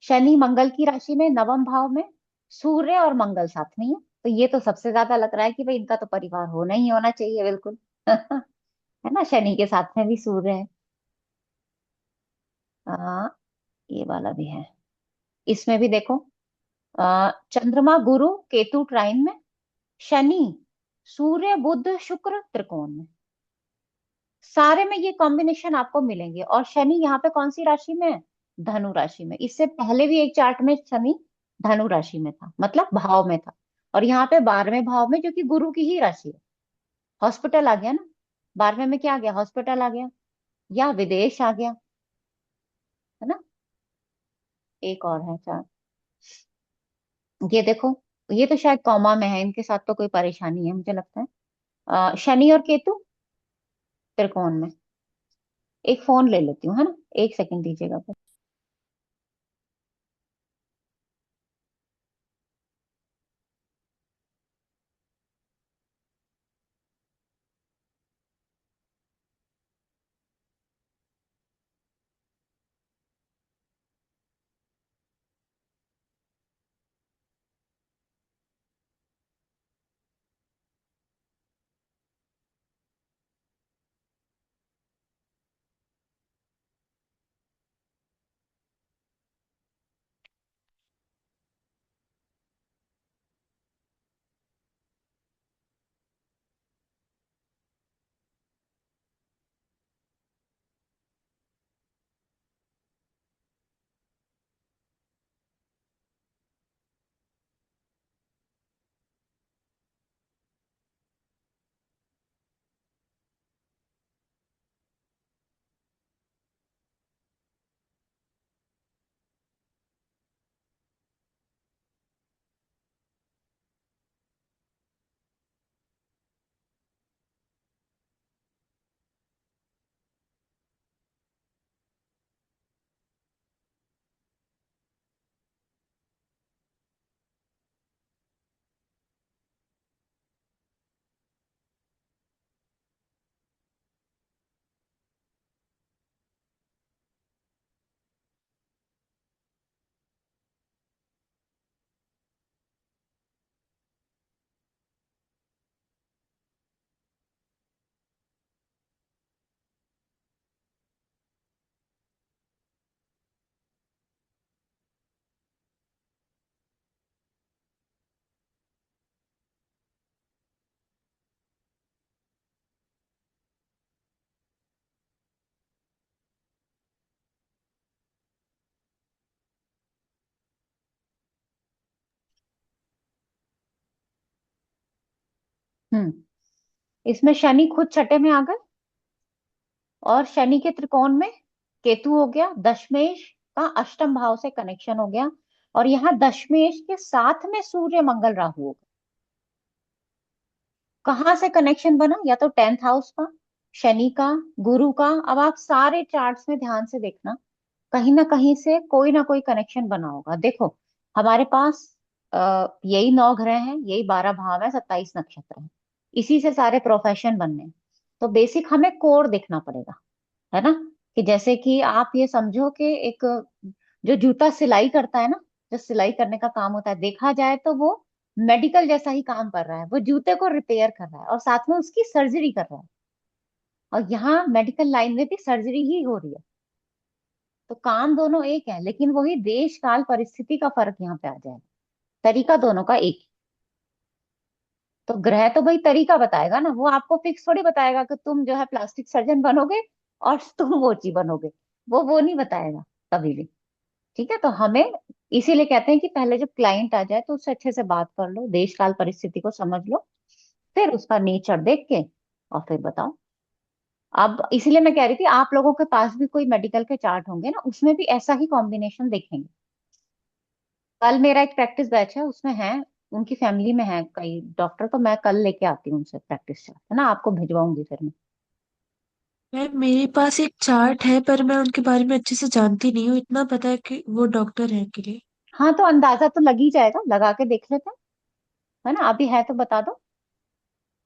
शनि मंगल की राशि में नवम भाव में, सूर्य और मंगल साथ में ही है। तो ये तो सबसे ज्यादा लग रहा है कि भाई इनका तो परिवार होना ही होना चाहिए बिल्कुल। है ना, शनि के साथ में भी सूर्य है। आ, ये वाला भी है। इसमें भी देखो, चंद्रमा गुरु केतु ट्राइन में, शनि सूर्य बुध शुक्र त्रिकोण में, सारे में ये कॉम्बिनेशन आपको मिलेंगे। और शनि यहाँ पे कौन सी राशि में है, धनु राशि में। इससे पहले भी एक चार्ट में शनि धनु राशि में था, मतलब भाव में था, और यहाँ पे 12वें भाव में, जो कि गुरु की ही राशि है। हॉस्पिटल आ गया ना, 12वें में क्या आ गया, हॉस्पिटल आ गया, या विदेश आ गया, है ना। एक और है चार्ट, ये देखो, ये तो शायद कॉमा में है, इनके साथ तो कोई परेशानी है मुझे लगता है। शनि और केतु त्रिकोण में। एक फोन ले लेती हूँ, है ना, एक सेकंड दीजिएगा। इसमें शनि खुद छठे में आ गए, और शनि के त्रिकोण में केतु हो गया, दशमेश का अष्टम भाव से कनेक्शन हो गया, और यहाँ दशमेश के साथ में सूर्य मंगल राहु हो गए। कहाँ से कनेक्शन बना? या तो 10th हाउस का, शनि का, गुरु का। अब आप सारे चार्ट्स में ध्यान से देखना, कहीं ना कहीं से कोई ना कोई कनेक्शन बना होगा। देखो, हमारे पास यही 9 ग्रह हैं, यही 12 भाव है, 27 नक्षत्र हैं, इसी से सारे प्रोफेशन बनने हैं। तो बेसिक हमें कोर देखना पड़ेगा, है ना। कि जैसे कि आप ये समझो कि एक जो जूता सिलाई करता है ना, जो सिलाई करने का काम होता है, देखा जाए तो वो मेडिकल जैसा ही काम कर रहा है। वो जूते को रिपेयर कर रहा है और साथ में उसकी सर्जरी कर रहा है, और यहाँ मेडिकल लाइन में भी सर्जरी ही हो रही है। तो काम दोनों एक है, लेकिन वही देश काल परिस्थिति का फर्क यहाँ पे आ जाएगा। तरीका दोनों का एक ही। तो ग्रह तो भाई तरीका बताएगा ना, वो आपको फिक्स थोड़ी बताएगा कि तुम जो है प्लास्टिक सर्जन बनोगे और तुम वो चीज बनोगे। वो नहीं बताएगा कभी भी। ठीक है, तो हमें इसीलिए कहते हैं कि पहले जब क्लाइंट आ जाए तो उससे अच्छे से बात कर लो, देश काल परिस्थिति को समझ लो, फिर उसका नेचर देख के और फिर बताओ। अब इसीलिए मैं कह रही थी, आप लोगों के पास भी कोई मेडिकल के चार्ट होंगे ना, उसमें भी ऐसा ही कॉम्बिनेशन देखेंगे। कल मेरा एक प्रैक्टिस बैच है, उसमें है, उनकी फैमिली में है कई डॉक्टर, तो मैं कल लेके आती हूँ उनसे प्रैक्टिस चार्ट, है ना, आपको भिजवाऊंगी फिर मैं। मैम मेरे पास एक चार्ट है पर मैं उनके बारे में अच्छे से जानती नहीं हूँ। इतना पता है कि वो डॉक्टर है के लिए। हाँ, तो अंदाजा तो लग ही जाएगा, लगा के देख लेते हैं, है ना। अभी है तो बता दो।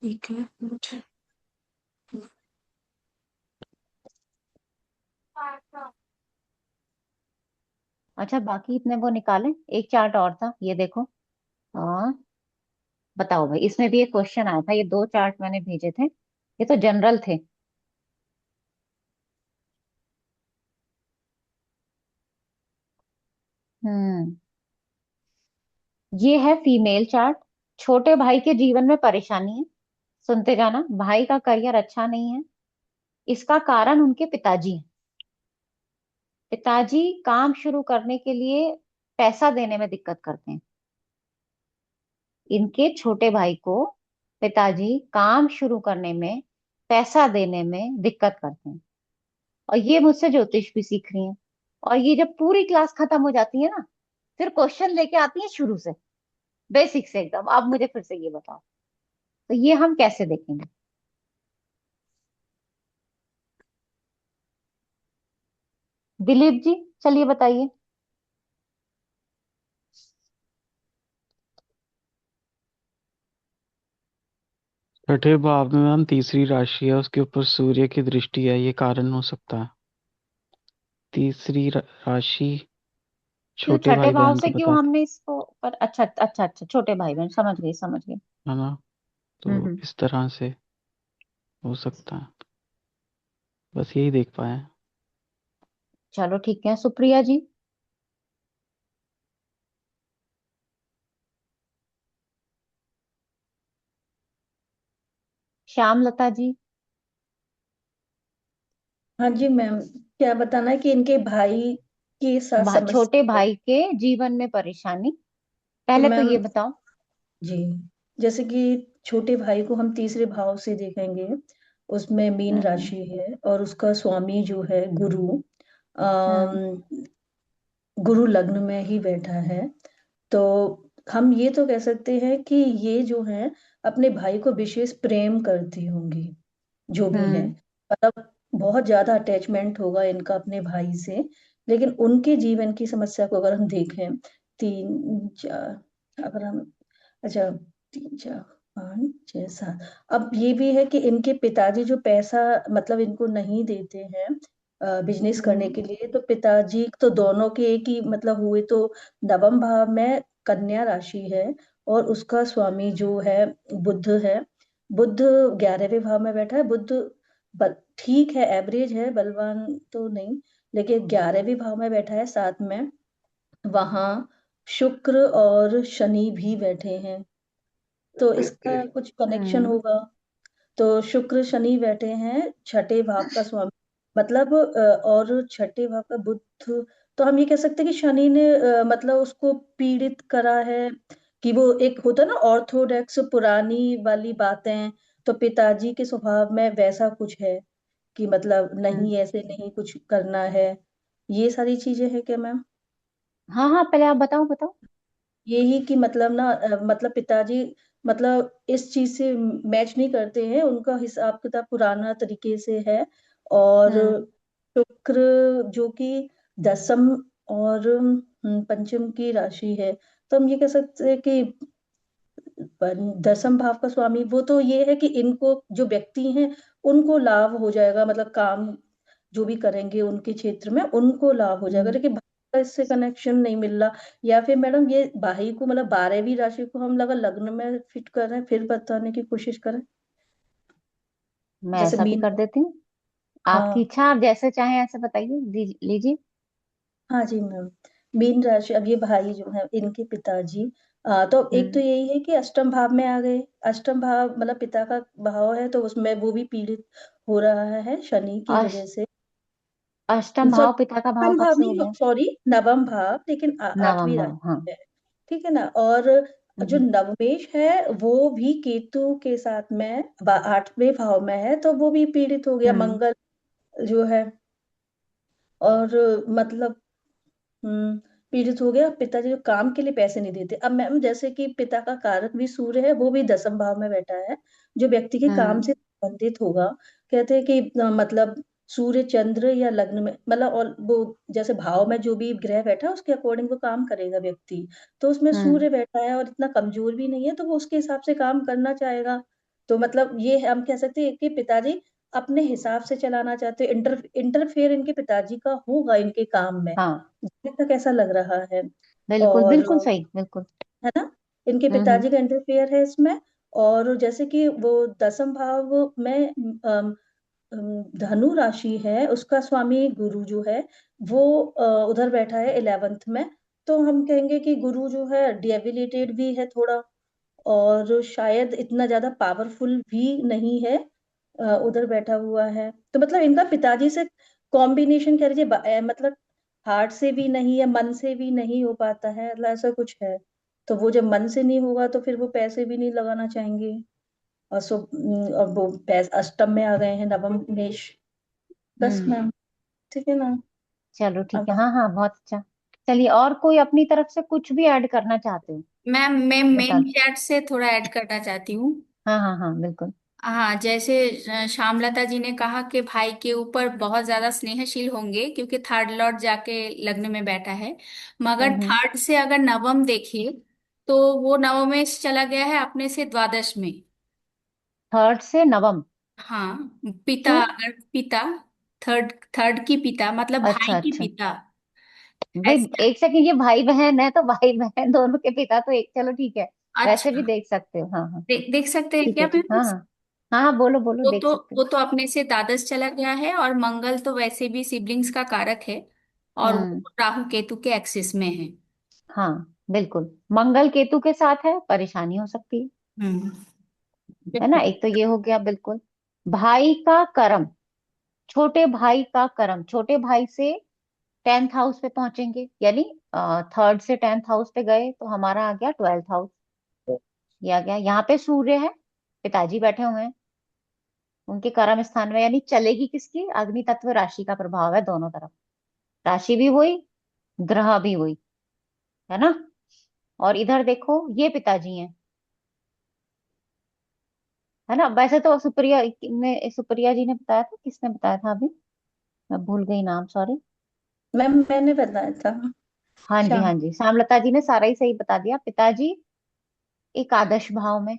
ठीक है मुझे। अच्छा, बाकी इतने वो निकालें। एक चार्ट और था, ये देखो। हाँ, बताओ भाई, इसमें भी एक क्वेश्चन आया था, ये 2 चार्ट मैंने भेजे थे, ये तो जनरल थे। हम्म ये है फीमेल चार्ट। छोटे भाई के जीवन में परेशानी है, सुनते जाना। भाई का करियर अच्छा नहीं है, इसका कारण उनके पिताजी हैं। पिताजी काम शुरू करने के लिए पैसा देने में दिक्कत करते हैं। इनके छोटे भाई को पिताजी काम शुरू करने में, पैसा देने में दिक्कत करते हैं। और ये मुझसे ज्योतिष भी सीख रही हैं। और ये जब पूरी क्लास खत्म हो जाती है ना, फिर क्वेश्चन लेके आती है शुरू से, बेसिक से एकदम। अब मुझे फिर से ये बताओ, तो ये हम कैसे देखेंगे? दिलीप जी, चलिए बताइए। छठे भाव में मैम तीसरी राशि है, उसके ऊपर सूर्य की दृष्टि है, ये कारण हो सकता है। तीसरी राशि क्यों छोटे छठे भाई भाव बहन से का क्यों बताते हमने इसको पर? अच्छा अच्छा अच्छा, छोटे भाई बहन, समझ गई समझ गई। है ना, तो हम्म। इस तरह से हो सकता है। बस यही देख पाए हैं। चलो ठीक है, सुप्रिया जी। श्याम लता जी। हाँ जी मैम, क्या बताना है कि इनके भाई के साथ छोटे समस्या है। भाई के जीवन में परेशानी, तो पहले तो मैम ये बताओ। जी, जैसे कि छोटे भाई को हम तीसरे भाव से देखेंगे, उसमें मीन हम्म। राशि है और उसका स्वामी जो है गुरु, हम्म। गुरु लग्न में ही बैठा है। तो हम ये तो कह सकते हैं कि ये जो है अपने भाई को विशेष प्रेम करती होंगी, जो भी है, हम्म। मतलब बहुत ज्यादा अटैचमेंट होगा इनका अपने भाई से। लेकिन उनके जीवन की समस्या को अगर हम देखें, तीन चार, अगर हम, अच्छा, तीन चार पाँच छह सात, अब ये भी है कि इनके पिताजी जो पैसा मतलब इनको नहीं देते हैं बिजनेस करने हम्म। के लिए, तो पिताजी तो दोनों के एक ही मतलब हुए। तो नवम भाव में कन्या राशि है और उसका स्वामी जो है बुध है। बुध 11वें भाव में बैठा है। बुध ठीक है, एवरेज है, बलवान तो नहीं, लेकिन 11वें भाव में बैठा है। साथ में वहां शुक्र और शनि भी बैठे हैं, तो इसका कुछ कनेक्शन हम्म। होगा। तो शुक्र शनि बैठे हैं छठे भाव का स्वामी, मतलब और छठे भाव का बुध। तो हम ये कह सकते हैं कि शनि ने मतलब उसको पीड़ित करा है, कि वो एक होता ना ऑर्थोडॉक्स पुरानी वाली बातें, तो पिताजी के स्वभाव में वैसा कुछ है कि मतलब हम्म। नहीं, ऐसे नहीं कुछ करना है। ये सारी चीजें हैं क्या मैम? हाँ हाँ, पहले आप बताओ बताओ। यही कि मतलब ना मतलब पिताजी मतलब इस चीज से मैच नहीं करते हैं, उनका हिसाब किताब पुराना तरीके से है। और हम्म शुक्र जो कि दसम और पंचम की राशि है, तो हम ये कह सकते हैं कि दसम भाव का स्वामी वो तो ये है कि इनको जो व्यक्ति हैं उनको लाभ हो जाएगा, मतलब काम जो भी करेंगे उनके क्षेत्र में उनको लाभ हो जाएगा, हम्म। लेकिन भाई का इससे कनेक्शन नहीं मिल रहा। या फिर मैडम ये भाई को मतलब 12वीं राशि को हम लगा लग्न में फिट कर रहे हैं, फिर बताने की कोशिश करें। मैं जैसे ऐसा भी मीन। कर देती हूँ, आपकी हाँ। इच्छा, आप जैसे चाहें ऐसे बताइए, लीजिए। हाँ जी मैम। मीन राशि, अब ये भाई जो है इनके पिताजी तो एक तो हम्म। यही है कि अष्टम भाव में आ गए। अष्टम भाव मतलब पिता का भाव है, तो उसमें वो भी पीड़ित हो रहा है शनि की अश, वजह से। अष्टम भाव सॉरी, पिता का भाव अष्टम कब भाव से हो नहीं, गया? सॉरी नवम भाव, लेकिन नवम आठवीं भाव, हाँ। राशि है। ठीक है ना। और जो हम्म नवमेश है वो भी केतु के साथ में 8वें भाव में है, तो वो भी पीड़ित हो गया, हम्म मंगल जो है। और मतलब पीड़ित हो गया। पिताजी जो काम के लिए पैसे नहीं देते। अब मैम जैसे कि पिता का कारक भी सूर्य है, वो भी दसम भाव में बैठा है, जो व्यक्ति के काम हम्म से संबंधित होगा। कहते हैं कि मतलब सूर्य चंद्र या लग्न में मतलब, और वो जैसे भाव में जो भी ग्रह बैठा है उसके अकॉर्डिंग वो काम करेगा व्यक्ति। तो उसमें हम्म सूर्य बैठा है और इतना कमजोर भी नहीं है, तो वो उसके हिसाब से काम करना चाहेगा। तो मतलब ये हम कह सकते हैं कि पिताजी अपने हिसाब से चलाना चाहते हैं। इंटरफेयर इनके पिताजी का होगा इनके काम में, हाँ, जहाँ तक ऐसा लग रहा है। बिल्कुल और बिल्कुल सही, बिल्कुल। है ना, इनके हम्म। पिताजी का इंटरफेयर है इसमें। और जैसे कि वो दसम भाव में धनु राशि है, उसका स्वामी गुरु जो है वो उधर बैठा है 11th में। तो हम कहेंगे कि गुरु जो है डेबिलिटेड भी है थोड़ा, और शायद इतना ज्यादा पावरफुल भी नहीं है। उधर बैठा हुआ है, तो मतलब इनका पिताजी से कॉम्बिनेशन कह लीजिए मतलब हार्ट से भी नहीं है, मन से भी नहीं हो पाता है, मतलब ऐसा कुछ है। तो वो जब मन से नहीं होगा तो फिर वो पैसे भी नहीं लगाना चाहेंगे। और और वो अष्टम में आ गए हैं, नवम मेष। बस हम्म। मैम। ठीक है ना। चलो ठीक अब है, हाँ हाँ, बहुत अच्छा। चलिए, और कोई अपनी तरफ से कुछ भी ऐड करना चाहते हो? मैं बता मेन दो। चैट से थोड़ा ऐड करना चाहती हूँ। हाँ हाँ हाँ, बिल्कुल। हाँ, जैसे श्यामलता जी ने कहा कि भाई के ऊपर बहुत ज्यादा स्नेहशील होंगे क्योंकि थर्ड लॉर्ड जाके लग्न में बैठा है। मगर हम्म। थर्ड से अगर नवम देखे तो वो नवमेश चला गया है अपने से द्वादश में। थर्ड से नवम? हाँ, पिता, क्यों? अगर पिता, थर्ड थर्ड की पिता मतलब अच्छा भाई की अच्छा। पिता। भाई ऐसे। एक सेकंड, ये भाई बहन है तो भाई बहन दोनों के पिता तो एक, चलो ठीक है। वैसे भी अच्छा, देख सकते हो, हाँ हाँ। देख सकते हैं ठीक क्या है मैं? ठीक, हाँ हाँ। हाँ हाँ, बोलो बोलो, वो देख तो सकते हो। वो तो अपने से द्वादश चला गया है, और मंगल तो वैसे भी सिबलिंग्स का कारक है, और हम्म। वो राहु केतु के एक्सिस में है। हाँ, बिल्कुल। मंगल केतु के साथ है, परेशानी हो सकती है। हम्म। है ना, एक तो ये हो गया, बिल्कुल। भाई का कर्म, छोटे भाई का कर्म, छोटे भाई से 10th हाउस पे पहुंचेंगे, यानी थर्ड से 10th हाउस पे गए तो हमारा आ गया 12th हाउस। ये आ गया, यहाँ पे सूर्य है, पिताजी बैठे हुए हैं उनके कर्म स्थान में, यानी चलेगी किसकी? अग्नि तत्व राशि का प्रभाव है दोनों तरफ। राशि भी वही, ग्रह भी वही, है ना। और इधर देखो, ये पिताजी हैं, है ना। वैसे तो सुप्रिया जी ने बताया था, किसने बताया था अभी, मैं भूल गई नाम, सॉरी। मैम मैंने बताया था। हाँ जी हाँ श्याम। जी, श्यामलता जी ने सारा ही सही बता दिया। पिताजी एकादश भाव में,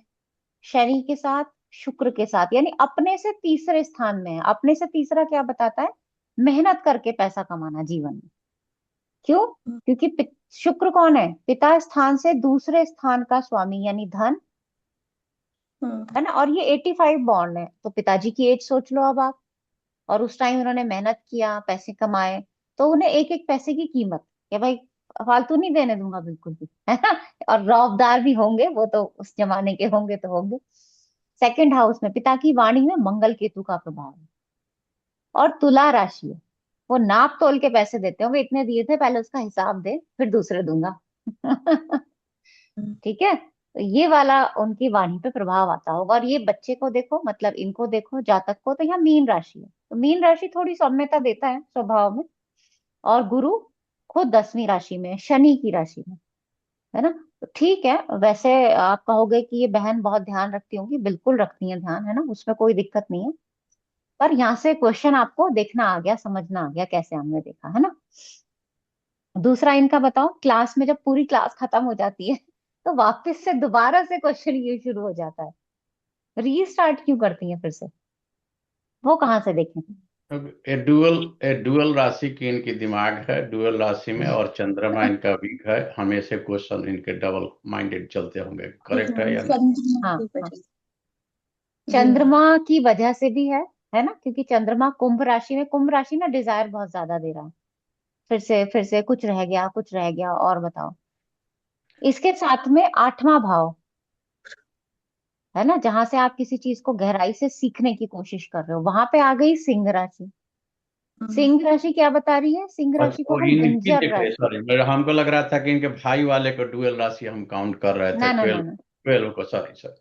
शनि के साथ, शुक्र के साथ, यानी अपने से तीसरे स्थान में है। अपने से तीसरा क्या बताता है? मेहनत करके पैसा कमाना जीवन में। क्यों? क्योंकि शुक्र कौन है? पिता स्थान से दूसरे स्थान का स्वामी, यानी धन, हम्म। है ना। और ये 85 बॉन्ड है, तो पिताजी की एज सोच लो अब आप। और उस टाइम उन्होंने मेहनत किया, पैसे कमाए, तो उन्हें एक एक पैसे की कीमत, कि भाई फालतू नहीं देने दूंगा बिल्कुल भी, है ना। और रौबदार भी होंगे, वो तो उस जमाने के होंगे तो होंगे। सेकंड हाउस में पिता की वाणी में मंगल केतु का प्रभाव है। और तुला राशि है, वो नाप तोल के पैसे देते होंगे, इतने दिए थे, पहले उसका हिसाब दे फिर दूसरे दूंगा। ठीक है, तो ये वाला उनकी वाणी पे प्रभाव आता होगा। और ये बच्चे को देखो, मतलब इनको देखो, जातक को, तो यहाँ मीन राशि है, तो मीन राशि थोड़ी सौम्यता देता है स्वभाव में। और गुरु खुद 10वीं राशि में है, शनि की राशि में, है ना। तो ठीक है, वैसे आप कहोगे कि ये बहन बहुत ध्यान रखती होंगी, बिल्कुल रखती है ध्यान, है ना, उसमें कोई दिक्कत नहीं है। पर यहाँ से क्वेश्चन आपको देखना आ गया, समझना आ गया कैसे हमने देखा, है ना। दूसरा इनका बताओ, क्लास में जब पूरी क्लास खत्म हो जाती है तो वापस से दोबारा से क्वेश्चन ये शुरू हो जाता है, रीस्टार्ट क्यों करती है फिर से, वो कहाँ से देखें। ए डुअल राशि की इनकी दिमाग है, डुअल राशि में, और चंद्रमा इनका वीक है, हमेशा क्वेश्चन इनके डबल माइंडेड चलते होंगे, करेक्ट है या नहीं? चंद्रमा हाँ की हाँ, वजह से। जी मैम। चंद्रमा की वजह से भी है ना, क्योंकि चंद्रमा कुंभ राशि में, कुंभ राशि ना डिजायर बहुत ज्यादा दे रहा है, फिर से कुछ रह गया, कुछ रह गया, और बताओ। इसके साथ में 8वां भाव है ना, जहां से आप किसी चीज को गहराई से सीखने की कोशिश कर रहे हो, वहां पे आ गई सिंह राशि। सिंह राशि क्या बता रही है, सिंह राशि अच्छा, को वो हम इनकी बंजर देख रहे, राशि। सॉरी, मेरे हमको लग रहा था कि इनके भाई वाले को डुअल राशि हम काउंट कर रहे थे, ना ना ना ट्वेल्व ना, ट्वेल्व को, सॉरी सर।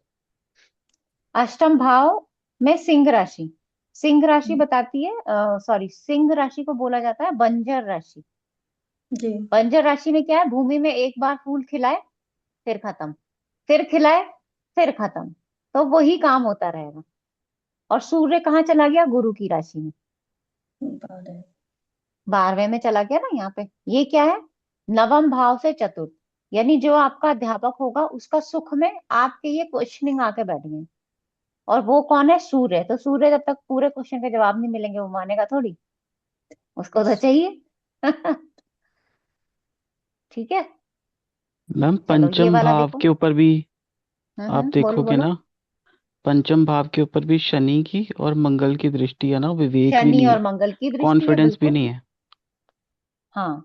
अष्टम भाव में सिंह राशि, सिंह राशि बताती है, सॉरी, सिंह राशि को बोला जाता है बंजर राशि। जी। बंजर राशि में क्या है, भूमि में एक बार फूल खिलाए फिर खत्म, फिर खिलाए फिर खत्म, तो वही काम होता रहेगा। और सूर्य कहाँ चला गया, गुरु की राशि में, बारह। 12वें में चला गया ना यहाँ पे। ये क्या है, नवम भाव से चतुर्थ, यानी जो आपका अध्यापक होगा उसका सुख में आपके ये क्वेश्चनिंग आके बैठ गए। और वो कौन है, सूर्य। तो सूर्य जब तक पूरे क्वेश्चन के जवाब नहीं मिलेंगे वो मानेगा थोड़ी, उसको तो चाहिए। ठीक है, मैम चलो ये पंचम वाला भाव देखो। के ऊपर भी आप बोलो देखोगे बोलो। ना, पंचम भाव के ऊपर भी शनि की और मंगल की दृष्टि है ना, विवेक भी शनि नहीं और है, मंगल की दृष्टि है, कॉन्फिडेंस भी बिल्कुल। नहीं है। हाँ,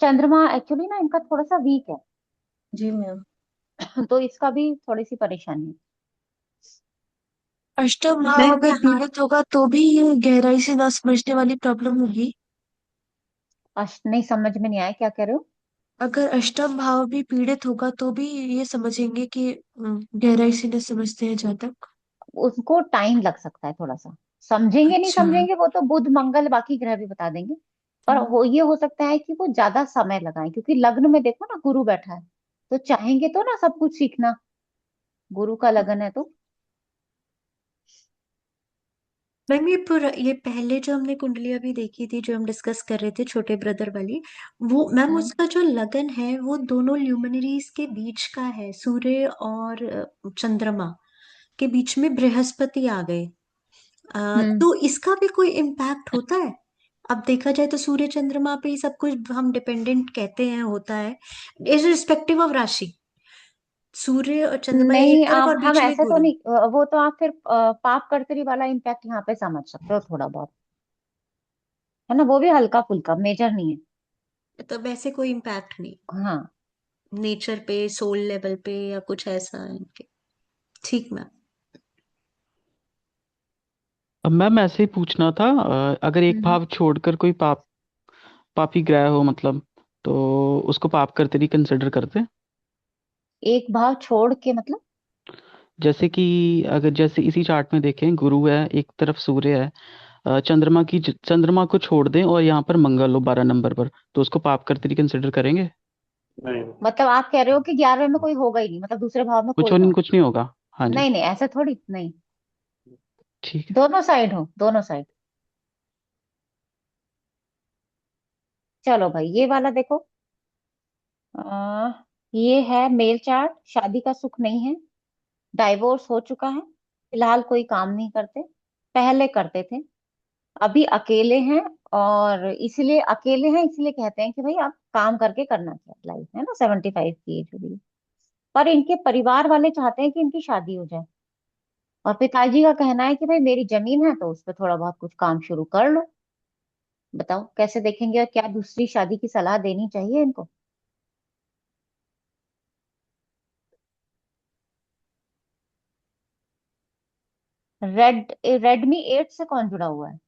चंद्रमा एक्चुअली ना इनका थोड़ा सा वीक है, जी मैम। तो इसका भी थोड़ी सी परेशानी है। अष्टम भाव मैं अगर यहाँ पीड़ित होगा तो भी ये गहराई से ना समझने वाली प्रॉब्लम होगी। नहीं, समझ में नहीं आया, क्या कह रहे हो। अगर अष्टम भाव भी पीड़ित होगा तो भी ये समझेंगे कि गहराई से न समझते हैं जातक। उसको टाइम लग सकता है थोड़ा सा, समझेंगे नहीं अच्छा। समझेंगे वो तो बुध मंगल बाकी ग्रह भी बता देंगे। पर वो ये हो सकता है कि वो ज्यादा समय लगाए, क्योंकि लग्न में देखो ना गुरु बैठा है, तो चाहेंगे तो ना सब कुछ सीखना, गुरु का लगन है तो। मैम ये पहले जो हमने कुंडली अभी देखी थी, जो हम डिस्कस कर रहे थे छोटे ब्रदर वाली, वो मैम हम्म उसका जो लगन है वो दोनों ल्यूमिनरीज के बीच का है, सूर्य और चंद्रमा के बीच में बृहस्पति आ गए। हम्म तो इसका भी कोई इम्पैक्ट होता है? अब देखा जाए तो सूर्य चंद्रमा पे ही सब कुछ हम डिपेंडेंट कहते हैं होता है, इररिस्पेक्टिव ऑफ राशि। सूर्य और चंद्रमा एक नहीं, तरफ आप और हम बीच में ऐसे तो गुरु। नहीं, वो तो आप फिर पाप कर्तरी वाला इम्पैक्ट यहाँ पे समझ सकते हो थोड़ा बहुत, है ना, वो भी हल्का फुल्का, मेजर नहीं है। तो वैसे कोई इम्पैक्ट नहीं हाँ, नेचर पे, सोल लेवल पे या कुछ ऐसा इनके। ठीक मैम। अब मैम ऐसे ही पूछना था, अगर एक हम्म भाव छोड़कर कोई पापी ग्रह हो, मतलब, तो उसको पाप करते नहीं कंसिडर करते? एक भाव छोड़ के मतलब। जैसे कि अगर जैसे इसी चार्ट में देखें, गुरु है एक तरफ, सूर्य है, चंद्रमा को छोड़ दें और यहाँ पर मंगल हो 12 नंबर पर, तो उसको पाप करते नहीं कंसिडर करेंगे? नहीं। मतलब आप कह रहे हो कि 11वें में कोई होगा ही नहीं, मतलब दूसरे भाव में कोई ना हो। कुछ नहीं होगा। हाँ जी। नहीं नहीं, ऐसा थोड़ी नहीं, ठीक है। दोनों साइड हो, दोनों साइड। चलो भाई ये वाला देखो। आ, ये है मेल चार्ट, शादी का सुख नहीं है, डाइवोर्स हो चुका है, फिलहाल कोई काम नहीं करते, पहले करते थे, अभी अकेले हैं। और इसलिए अकेले हैं, इसलिए कहते हैं कि भाई आप काम करके करना क्या लाइफ, है ना, 75 की एज हुई है। पर इनके परिवार वाले चाहते हैं कि इनकी शादी हो जाए, और पिताजी का कहना है कि भाई मेरी जमीन है तो उस पर थोड़ा बहुत कुछ काम शुरू कर लो। बताओ कैसे देखेंगे, और क्या दूसरी शादी की सलाह देनी चाहिए इनको। रेडमी 8 से कौन जुड़ा हुआ है।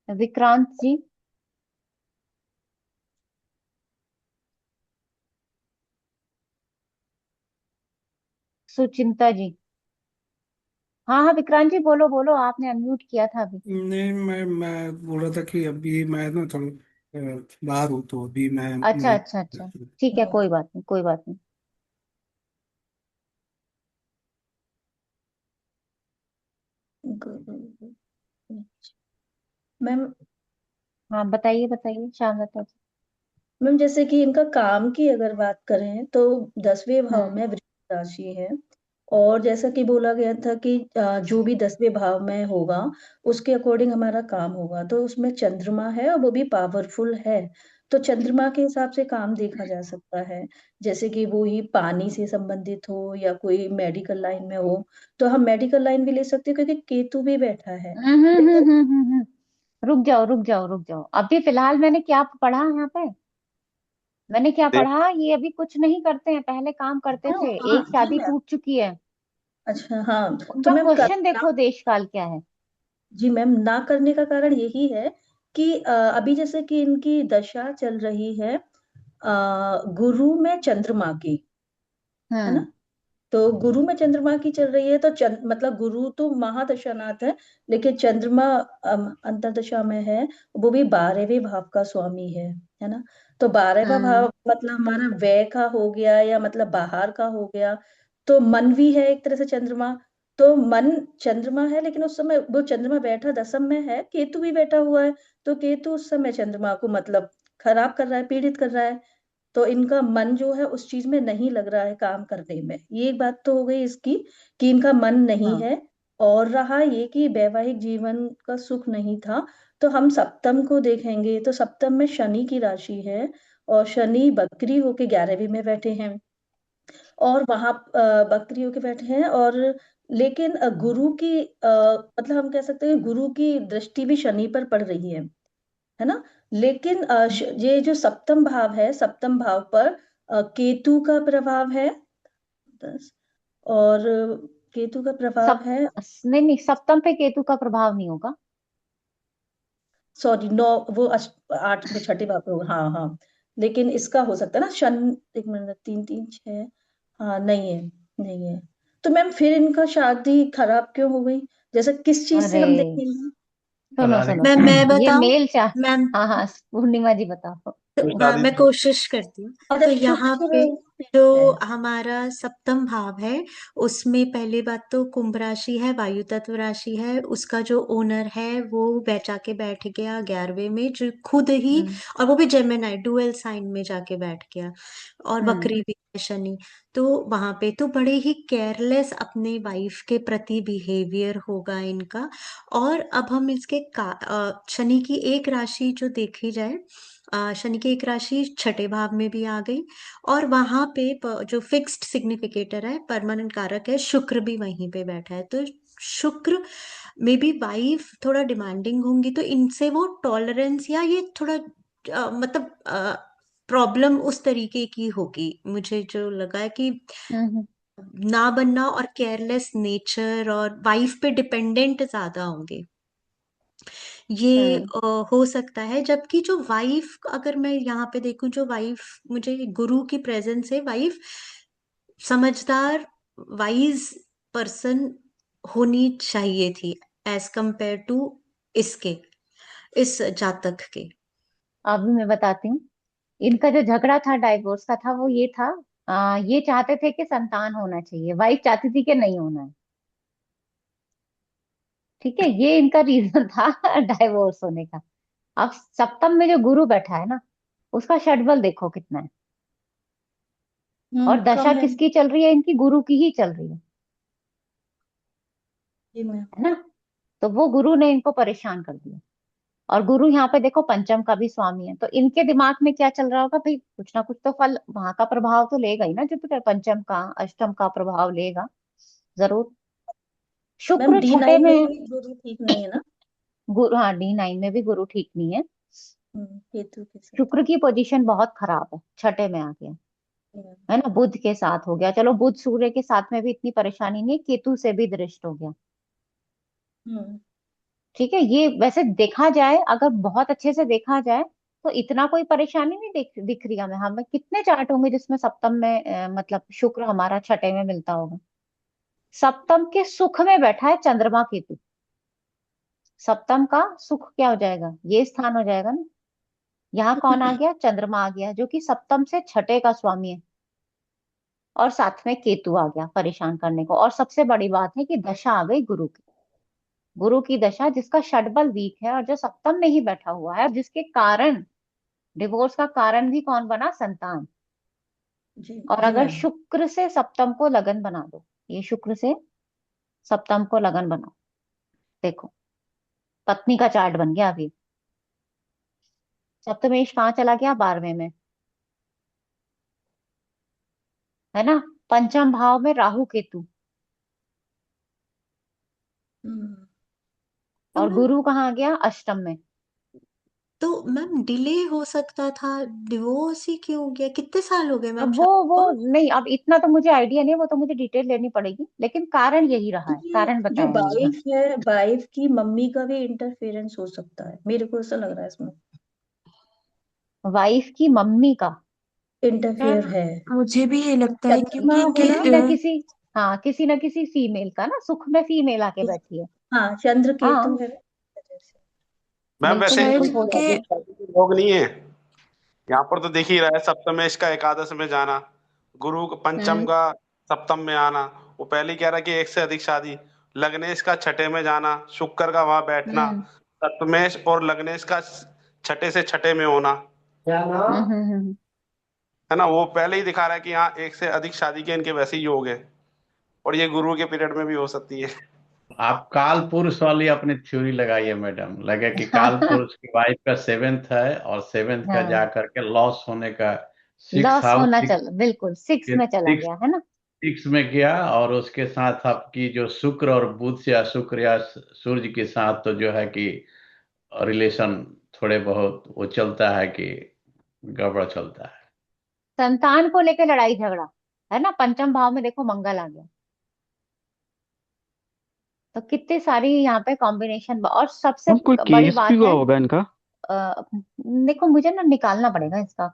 विक्रांत जी। सुचिंता जी। हाँ हाँ विक्रांत जी, बोलो बोलो, आपने अनम्यूट किया था अभी। नहीं, मैं बोल रहा था कि अभी मैं ना थोड़ा बाहर हूँ, तो अभी मैं अच्छा नहीं। अच्छा अच्छा, ठीक है, कोई बात नहीं, कोई बात नहीं। मैम हाँ बताइए बताइए श्यामलता जी। मैम जैसे कि इनका काम की अगर बात करें तो 10वें भाव हम्म में वृश्चिक राशि है। और जैसा कि बोला गया था कि जो भी 10वें भाव में होगा उसके अकॉर्डिंग हमारा काम होगा, तो उसमें चंद्रमा है और वो भी पावरफुल है। तो चंद्रमा के हिसाब से काम देखा जा सकता है। जैसे कि वो ही पानी से संबंधित हो या कोई मेडिकल लाइन में हो, तो हम मेडिकल लाइन भी ले सकते हैं क्योंकि केतु भी बैठा है। लेकिन रुक जाओ रुक जाओ रुक जाओ, अभी फिलहाल मैंने क्या पढ़ा यहाँ पे? मैंने क्या देख, पढ़ा, ये अभी कुछ नहीं करते हैं, पहले काम करते हाँ थे, हाँ एक जी शादी मैम। टूट चुकी है। अच्छा हाँ। तो उनका मैम क्वेश्चन करना, देखो, देश काल क्या है। जी मैम, ना करने का कारण यही है कि अभी जैसे कि इनकी दशा चल रही है गुरु में चंद्रमा की, है ना। हम्म तो गुरु में चंद्रमा की चल रही है, तो मतलब गुरु तो महादशानाथ है, लेकिन चंद्रमा अंतरदशा में है। वो भी 12वें भाव का स्वामी है ना। तो 12वां हम्म भाव मतलब हमारा व्यय का हो गया या मतलब बाहर का हो गया। तो मन भी है एक तरह से चंद्रमा। तो मन चंद्रमा है, लेकिन उस समय वो चंद्रमा बैठा दशम में है, केतु भी बैठा हुआ है। तो केतु उस समय चंद्रमा को मतलब खराब कर रहा है, पीड़ित कर रहा है। तो इनका मन जो है उस चीज में नहीं लग रहा है काम करने में। ये एक बात तो हो गई इसकी कि इनका मन नहीं हम्म है। और रहा ये कि वैवाहिक जीवन का सुख नहीं था। तो हम सप्तम को देखेंगे तो सप्तम में शनि की राशि है। और शनि बकरी होके 11वीं में बैठे हैं। और वहां बकरी होके बैठे हैं। और लेकिन गुरु की मतलब हम कह सकते हैं गुरु की दृष्टि भी शनि पर पड़ रही है ना। लेकिन ये जो सप्तम भाव है, सप्तम भाव पर केतु का प्रभाव है। 10 और केतु का प्रभाव सप है। नहीं नहीं, सप्तम पे केतु का प्रभाव नहीं होगा। सॉरी, 9 वो 8 में छठे भाव पे होगा, हाँ हाँ। लेकिन इसका हो सकता है ना एक मिनट, 3 3 6। हाँ नहीं है, नहीं है। तो मैम फिर इनका शादी खराब क्यों हो गई? जैसे किस चीज से अरे हम देखेंगे? सुनो कलह सुनो, मैं ये बताऊं? मेल चाह। मैम, हाँ हाँ पूर्णिमा जी बताओ। तो तो हाँ, शादी मैं कोशिश करती हूँ। तो अगर यहाँ शुक्र पे है। जो हमारा सप्तम भाव है, उसमें पहली बात तो कुंभ राशि है, वायु तत्व राशि है। उसका जो ओनर है वो जाके बैठ गया 11वें में, जो खुद ही, हम्म और वो भी जेमिनाई डुअल साइन में जाके बैठ गया। और हम्म वक्री भी है शनि। तो वहां पे तो बड़े ही केयरलेस अपने वाइफ के प्रति बिहेवियर होगा इनका। और अब हम इसके शनि की एक राशि जो देखी जाए, शनि की एक राशि छठे भाव में भी आ गई। और वहां पे जो फिक्स्ड सिग्निफिकेटर है, परमानेंट कारक है, शुक्र भी वहीं पे बैठा है। तो शुक्र में भी वाइफ थोड़ा डिमांडिंग होंगी, तो इनसे वो टॉलरेंस या ये थोड़ा मतलब प्रॉब्लम उस तरीके की होगी। मुझे जो लगा है कि हम्म ना बनना और केयरलेस नेचर और वाइफ पे डिपेंडेंट ज्यादा होंगे, ये हम्म हो सकता है। जबकि जो वाइफ, अगर मैं यहाँ पे देखूं, जो वाइफ, मुझे गुरु की प्रेजेंस है, वाइफ समझदार, वाइज पर्सन होनी चाहिए थी, एज कंपेयर टू इसके, इस जातक के। अभी मैं बताती हूँ। इनका जो झगड़ा था, डाइवोर्स का था, वो ये था, ये चाहते थे कि संतान होना चाहिए, वाइफ चाहती थी कि नहीं होना है। ठीक है, ये इनका रीजन था डाइवोर्स होने का। अब सप्तम में जो गुरु बैठा है ना, उसका षटबल देखो कितना है। और दशा कम है। किसकी चल रही है? इनकी गुरु की ही चल रही जी मैम। है ना। तो वो गुरु ने इनको परेशान कर दिया। और गुरु यहाँ पे देखो पंचम का भी स्वामी है, तो इनके दिमाग में क्या चल रहा होगा भाई, कुछ ना कुछ तो फल वहां का प्रभाव तो लेगा ही ना, जुपिटर पंचम का अष्टम का प्रभाव लेगा जरूर। मैम शुक्र छठे D9 में में। भी गुरु ठीक नहीं है ना। गुरु, हाँ D9 में भी गुरु ठीक नहीं है। केतु के साथ। शुक्र की पोजीशन बहुत खराब है, छठे में आ गया हम्म है ना। बुध के साथ हो गया, चलो बुध सूर्य के साथ में भी इतनी परेशानी नहीं, केतु से भी दृष्ट हो गया। हम्म ठीक है, ये वैसे देखा जाए, अगर बहुत अच्छे से देखा जाए तो इतना कोई परेशानी नहीं दिख रही हमें। हमें कितने चार्ट होंगे जिसमें सप्तम में मतलब शुक्र हमारा छठे में मिलता होगा। सप्तम के सुख में बैठा है चंद्रमा केतु। सप्तम का सुख क्या हो जाएगा, ये स्थान हो जाएगा ना। यहाँ कौन आ गया, चंद्रमा आ गया, जो कि सप्तम से छठे का स्वामी है। और साथ में केतु आ गया परेशान करने को। और सबसे बड़ी बात है कि दशा आ गई गुरु की। गुरु की दशा, जिसका षटबल वीक है और जो सप्तम में ही बैठा हुआ है, और जिसके कारण डिवोर्स का कारण भी कौन बना, संतान। जी और जी अगर मैम। शुक्र से सप्तम को लगन बना दो, ये शुक्र से सप्तम को लगन बनाओ, देखो पत्नी का चार्ट बन गया अभी। सप्तमेश कहाँ चला गया, 12वें में, है ना। पंचम भाव में राहु केतु, तो और मैम गुरु कहाँ गया, अष्टम में। तो मैम डिले हो सकता था, डिवोर्स ही क्यों हो गया? कितने साल हो गए मैम अब शादी वो को? नहीं, अब इतना तो मुझे आइडिया नहीं, वो तो मुझे डिटेल लेनी पड़ेगी, लेकिन कारण यही रहा तो है, ये कारण जो बताया ये, हाँ। वाइफ है, वाइफ की मम्मी का भी इंटरफेरेंस हो सकता है, मेरे को ऐसा लग रहा है इसमें वाइफ की मम्मी का, इंटरफेयर मैम है। मुझे भी ये लगता है चंद्रमा क्योंकि है इनके ना। किसी न किसी, हाँ किसी न किसी फीमेल का ना, सुख में फीमेल आके बैठी है। हाँ, चंद्र केतु हाँ है वजह से। मैम बिल्कुल वैसे शायद बिल्कुल कोई हो इनके सकता शादी शादी के योग नहीं है यहाँ पर, तो देख ही रहा है सप्तमेश का एकादश में जाना, गुरु का है। पंचम का सप्तम में आना। वो पहले ही कह रहा है कि एक से अधिक शादी। लग्नेश का छठे में जाना, शुक्र का वहां बैठना, हम्म सप्तमेश और लग्नेश का छठे से छठे में होना, हम्म। है ना। वो पहले ही दिखा रहा है कि यहाँ एक से अधिक शादी के इनके वैसे ही योग है, और ये गुरु के पीरियड में भी हो सकती है। आप काल पुरुष वाली अपनी थ्योरी लगाइए मैडम, लगे कि काल पुरुष की वाइफ का सेवेंथ है और सेवेंथ का जा हाँ, करके लॉस होने का सिक्स लॉस हाउस, होना चल, बिल्कुल सिक्स में चला सिक्स गया है ना। सिक्स में गया। और उसके साथ आपकी जो शुक्र और बुध से, या शुक्र या सूर्य के साथ तो जो है कि रिलेशन थोड़े बहुत वो चलता है कि गड़बड़ चलता है। संतान को लेकर लड़ाई झगड़ा, है ना। पंचम भाव में देखो मंगल आ गया, तो कितनी सारी यहाँ पे कॉम्बिनेशन। और सबसे हम कोई बड़ी केस भी बात हुआ है, होगा इनका? देखो मुझे ना निकालना पड़ेगा इसका,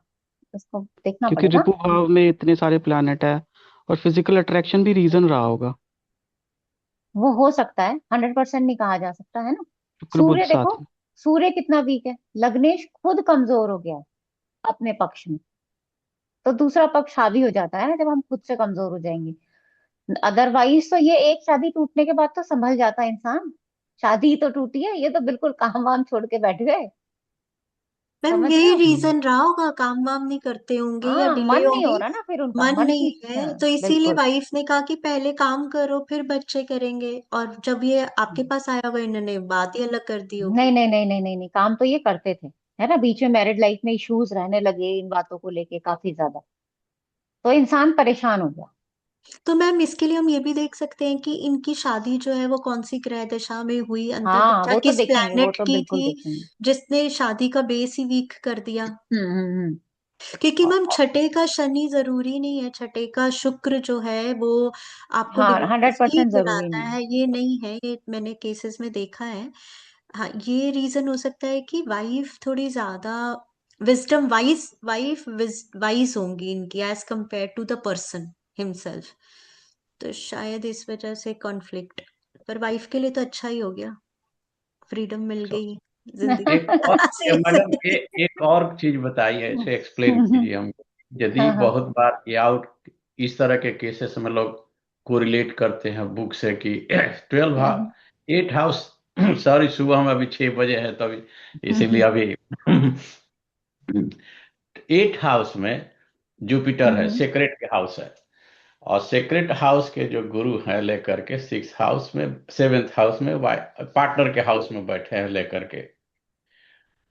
इसको देखना क्योंकि पड़ेगा। रिपु भाव में इतने सारे प्लैनेट है, और फिजिकल अट्रैक्शन भी रीजन रहा होगा। वो हो सकता है, 100% नहीं कहा जा सकता, है ना। शुक्र बुध सूर्य देखो, साथ में। सूर्य कितना वीक है, लग्नेश खुद कमजोर हो गया है अपने पक्ष में। तो दूसरा पक्ष हावी हो जाता है ना, जब हम खुद से कमजोर हो जाएंगे। अदरवाइज तो ये एक शादी टूटने के बाद तो संभल जाता है इंसान। शादी ही तो टूटी है, ये तो बिल्कुल काम वाम छोड़ के बैठ गए। मैम समझ रहे यही हो। रीजन रहा होगा, काम वाम नहीं करते होंगे या हाँ, डिले मन नहीं हो होंगे। रहा ना फिर उनका, मन मन नहीं की, है हाँ तो इसीलिए बिल्कुल। वाइफ ने कहा कि पहले काम करो फिर बच्चे करेंगे, और जब ये आपके पास आया होगा इन्होंने बात ही अलग कर दी होगी। नहीं नहीं नहीं नहीं नहीं नहीं, काम तो ये करते थे, है ना। बीच में मैरिड लाइफ में इश्यूज रहने लगे इन बातों को लेके काफी ज्यादा, तो इंसान परेशान हो गया। तो मैम इसके लिए हम ये भी देख सकते हैं कि इनकी शादी जो है वो कौन सी ग्रह दशा में हुई, अंतर हाँ दशा वो तो किस देखेंगे, वो प्लैनेट तो की बिल्कुल थी देखेंगे। जिसने शादी का बेस ही वीक कर दिया। हम्म। क्योंकि मैम छठे का शनि जरूरी नहीं है, छठे का शुक्र जो है वो आपको हाँ, हंड्रेड डिवोर्स ही परसेंट जरूरी दिलाता नहीं। है, ये नहीं है, ये मैंने केसेस में देखा है। हाँ, ये रीजन हो सकता है कि वाइफ थोड़ी ज्यादा विजडम वाइज, वाइफ वाइज होंगी इनकी age compare to the person himself. तो शायद इस वजह से कॉन्फ्लिक्ट, पर वाइफ के लिए तो अच्छा ही हो गया, फ्रीडम मिल तो गई जिंदगी एक और ये से मैडम, से। एक और चीज बताइए, इसे एक्सप्लेन कीजिए हमको। यदि हाँ हाँ। बहुत बार ये आउट, इस तरह के केसेस में लोग कोरिलेट करते हैं बुक से कि 12 हम्म, 8 हाउस सॉरी, सुबह में अभी 6 बजे है, तो अभी इसीलिए अभी 8 हाउस में जुपिटर है, हम्म, सेक्रेट के हाउस है। और सेक्रेट हाउस के जो गुरु हैं लेकर के 6 हाउस में, 7th हाउस में पार्टनर के हाउस में बैठे हैं लेकर के।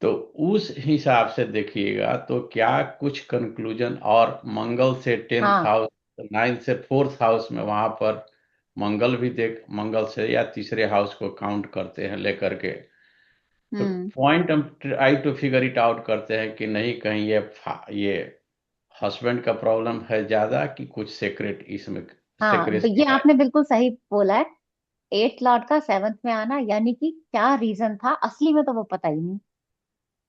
तो उस हिसाब से देखिएगा तो क्या कुछ कंक्लूजन, और मंगल से 10th हाँ। हाउस, 9th से 4th हाउस में, वहां पर मंगल भी देख, मंगल से या तीसरे हाउस को काउंट करते हैं लेकर के। तो हम्म। पॉइंट हम try to figure it out करते हैं कि नहीं कहीं ये हस्बैंड का प्रॉब्लम है ज्यादा, कि कुछ सेक्रेट इसमें हाँ, सेक्रेसी ये है। आपने बिल्कुल सही बोला है। एट लॉर्ड का सेवंथ में आना, यानी कि क्या रीजन था असली में तो वो पता ही नहीं।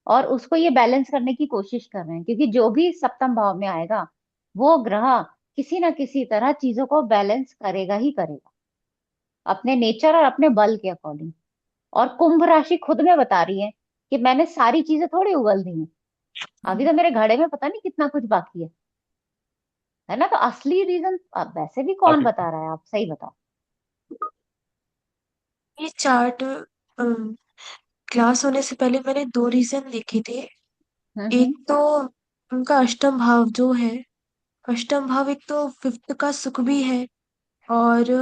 और उसको ये बैलेंस करने की कोशिश कर रहे हैं, क्योंकि जो भी सप्तम भाव में आएगा वो ग्रह किसी ना किसी तरह चीजों को बैलेंस करेगा ही करेगा, अपने नेचर और अपने बल के अकॉर्डिंग। और कुंभ राशि खुद में बता रही है कि मैंने सारी चीजें थोड़ी उगल दी हैं, अभी तो मेरे घड़े में पता नहीं कितना कुछ बाकी है ना। तो असली रीजन अब वैसे भी कौन अभी बता रहा है, आप सही बताओ। ये चार्ट क्लास होने से पहले मैंने दो रीजन देखे थे। एक हम्म। तो उनका अष्टम भाव जो है, अष्टम भाव एक तो फिफ्थ का सुख भी है, और जो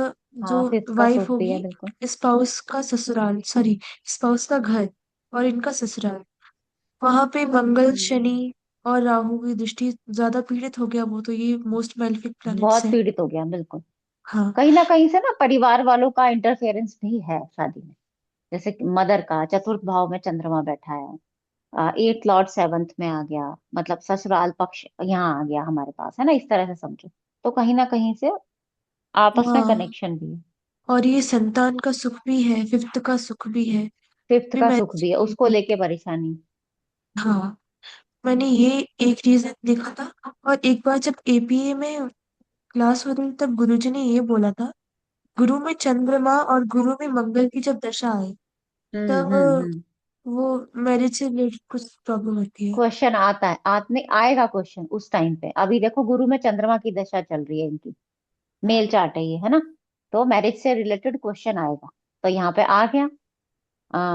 हाँ, फिफ्थ का वाइफ सूट भी है होगी बिल्कुल। स्पाउस का ससुराल, सॉरी स्पाउस का घर और इनका ससुराल, वहां पे मंगल हम्म। शनि और राहु की दृष्टि ज्यादा पीड़ित हो गया, वो तो ये मोस्ट मैलेफिक प्लैनेट्स बहुत है। पीड़ित हो गया बिल्कुल। हाँ। कहीं ना कहीं से ना परिवार वालों का इंटरफेरेंस भी है शादी में। जैसे कि मदर का चतुर्थ भाव में चंद्रमा बैठा है, एट लॉर्ड सेवंथ में आ गया, मतलब ससुराल पक्ष यहाँ आ गया हमारे पास, है ना, इस तरह से समझो। तो कहीं ना कहीं से आपस में हाँ, कनेक्शन भी है। और ये संतान का सुख भी है, फिफ्थ का सुख भी है, फिफ्थ भी का सुख मैच भी है, कर रही उसको थी। लेके परेशानी। हाँ, मैंने ये एक रीजन देखा था। और एक बार जब एपीए में क्लास हो रही तब गुरुजी ने ये बोला था, गुरु में चंद्रमा और गुरु में मंगल की जब दशा आए तब हम्म। वो मैरिज से रिलेटेड कुछ प्रॉब्लम होती है। क्वेश्चन आता है, आने आएगा क्वेश्चन उस टाइम पे। अभी देखो गुरु में चंद्रमा की दशा चल रही है इनकी, मेल चार्ट है ये, है ना। तो मैरिज से रिलेटेड क्वेश्चन आएगा। तो यहाँ पे आ गया।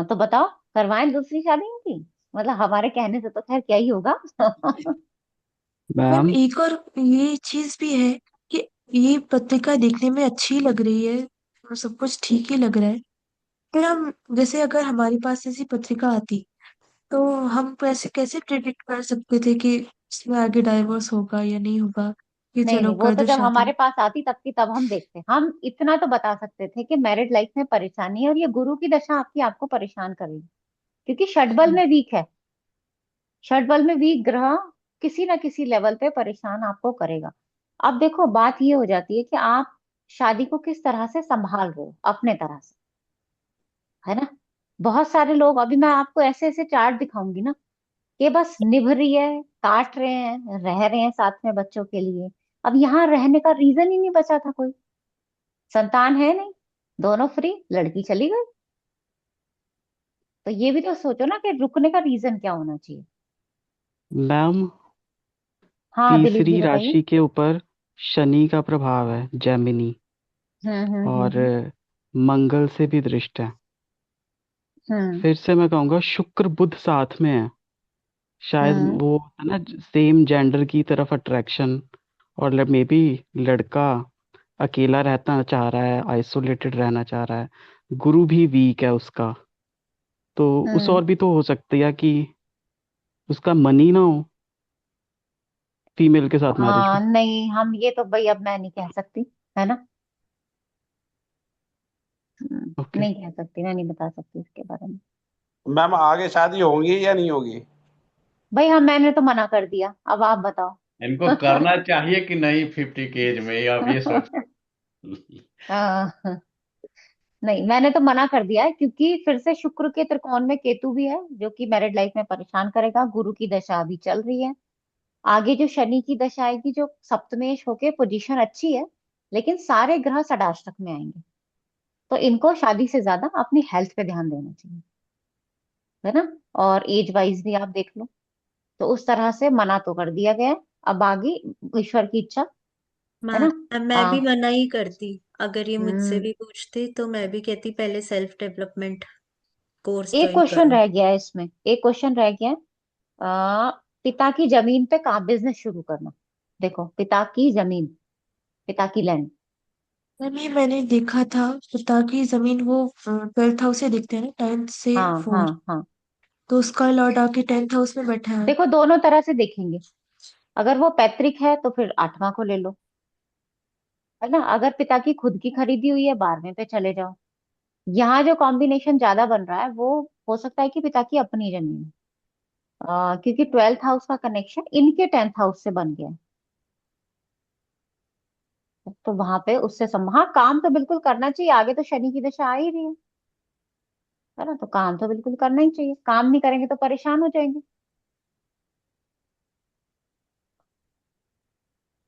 तो बताओ, करवाएं दूसरी शादी इनकी? मतलब हमारे कहने से तो खैर क्या ही होगा। मैम मैम एक और ये चीज भी है कि ये पत्रिका देखने में अच्छी लग रही है और सब कुछ ठीक ही लग रहा है, फिर हम जैसे अगर हमारे पास ऐसी पत्रिका आती तो हम कैसे कैसे प्रिडिक्ट कर सकते थे कि इसमें आगे डाइवोर्स होगा या नहीं होगा, कि नहीं चलो नहीं, वो कर तो दो जब शादी। हमारे पास आती तब की तब हम देखते। हम इतना तो बता सकते थे कि मैरिड लाइफ में परेशानी है और ये गुरु की दशा आपकी आपको परेशान करेगी, क्योंकि षटबल में वीक है। षटबल में वीक ग्रह किसी ना किसी लेवल पे परेशान आपको करेगा। अब देखो बात ये हो जाती है कि आप शादी को किस तरह से संभाल रहे हो अपने तरह से, है ना। बहुत सारे लोग, अभी मैं आपको ऐसे ऐसे चार्ट दिखाऊंगी ना, कि बस निभ रही है, काट रहे हैं, रह रहे हैं साथ में बच्चों के लिए। अब यहाँ रहने का रीजन ही नहीं बचा था कोई, संतान है नहीं, दोनों फ्री, लड़की चली गई। तो ये भी तो सोचो ना कि रुकने का रीजन क्या होना चाहिए। मैम हाँ दिलीप जी तीसरी बताइए। राशि के ऊपर शनि का प्रभाव है, जेमिनी, और हम्म। मंगल से भी दृष्ट है। हम्म। फिर से मैं कहूंगा शुक्र बुध साथ में है, शायद हम्म। वो है ना, सेम जेंडर की तरफ अट्रैक्शन। और मे बी लड़का अकेला रहना चाह रहा है, आइसोलेटेड रहना चाह रहा है, गुरु भी वीक है उसका। तो उस हम्म। और भी तो हो सकता है कि उसका मन ही ना हो फीमेल के साथ मैरिज हाँ में। नहीं, हम ये तो भाई अब मैं नहीं कह सकती, है ना। ओके। नहीं कह सकती, मैं नहीं बता सकती इसके बारे में। मैम आगे शादी होगी या नहीं होगी? भाई हाँ, मैंने तो मना कर दिया, अब आप बताओ। इनको करना चाहिए कि नहीं 50 की एज में, आप ये सोच। हाँ, नहीं मैंने तो मना कर दिया है, क्योंकि फिर से शुक्र के त्रिकोण में केतु भी है जो कि मैरिड लाइफ में परेशान करेगा। गुरु की दशा अभी चल रही है, आगे जो शनि की दशा आएगी जो सप्तमेश होके पोजीशन अच्छी है, लेकिन सारे ग्रह षडाष्टक में आएंगे। तो इनको शादी से ज्यादा अपनी हेल्थ पे ध्यान देना चाहिए, है ना। और एज वाइज भी आप देख लो। तो उस तरह से मना तो कर दिया गया है। अब आगे ईश्वर की इच्छा, है ना। मैं भी मना ही करती। अगर ये मुझसे हम्म। भी पूछते तो मैं भी कहती पहले सेल्फ डेवलपमेंट कोर्स एक ज्वाइन क्वेश्चन करो। रह गया है इसमें, एक क्वेश्चन रह गया है। पिता की जमीन पे कहाँ बिजनेस शुरू करना। देखो पिता की जमीन, पिता की लैंड। मैंने मैंने देखा था, पिता की जमीन वो 12th हाउस से देखते हैं ना, 10th से हाँ 4, हाँ हाँ। तो उसका लॉर्ड आके 10th हाउस में बैठा है। देखो दोनों तरह से देखेंगे। अगर वो पैतृक है तो फिर आठवां को ले लो, है ना। अगर पिता की खुद की खरीदी हुई है, 12वें पे चले जाओ। यहाँ जो कॉम्बिनेशन ज्यादा बन रहा है वो हो सकता है कि पिता की अपनी जमीन है। क्योंकि 12th हाउस का कनेक्शन इनके 10th हाउस से बन गया है। तो वहां पे उससे हाँ, काम तो बिल्कुल करना चाहिए, आगे तो शनि की दशा आ ही रही है ना, तो काम तो बिल्कुल करना ही चाहिए, काम नहीं करेंगे तो परेशान हो जाएंगे।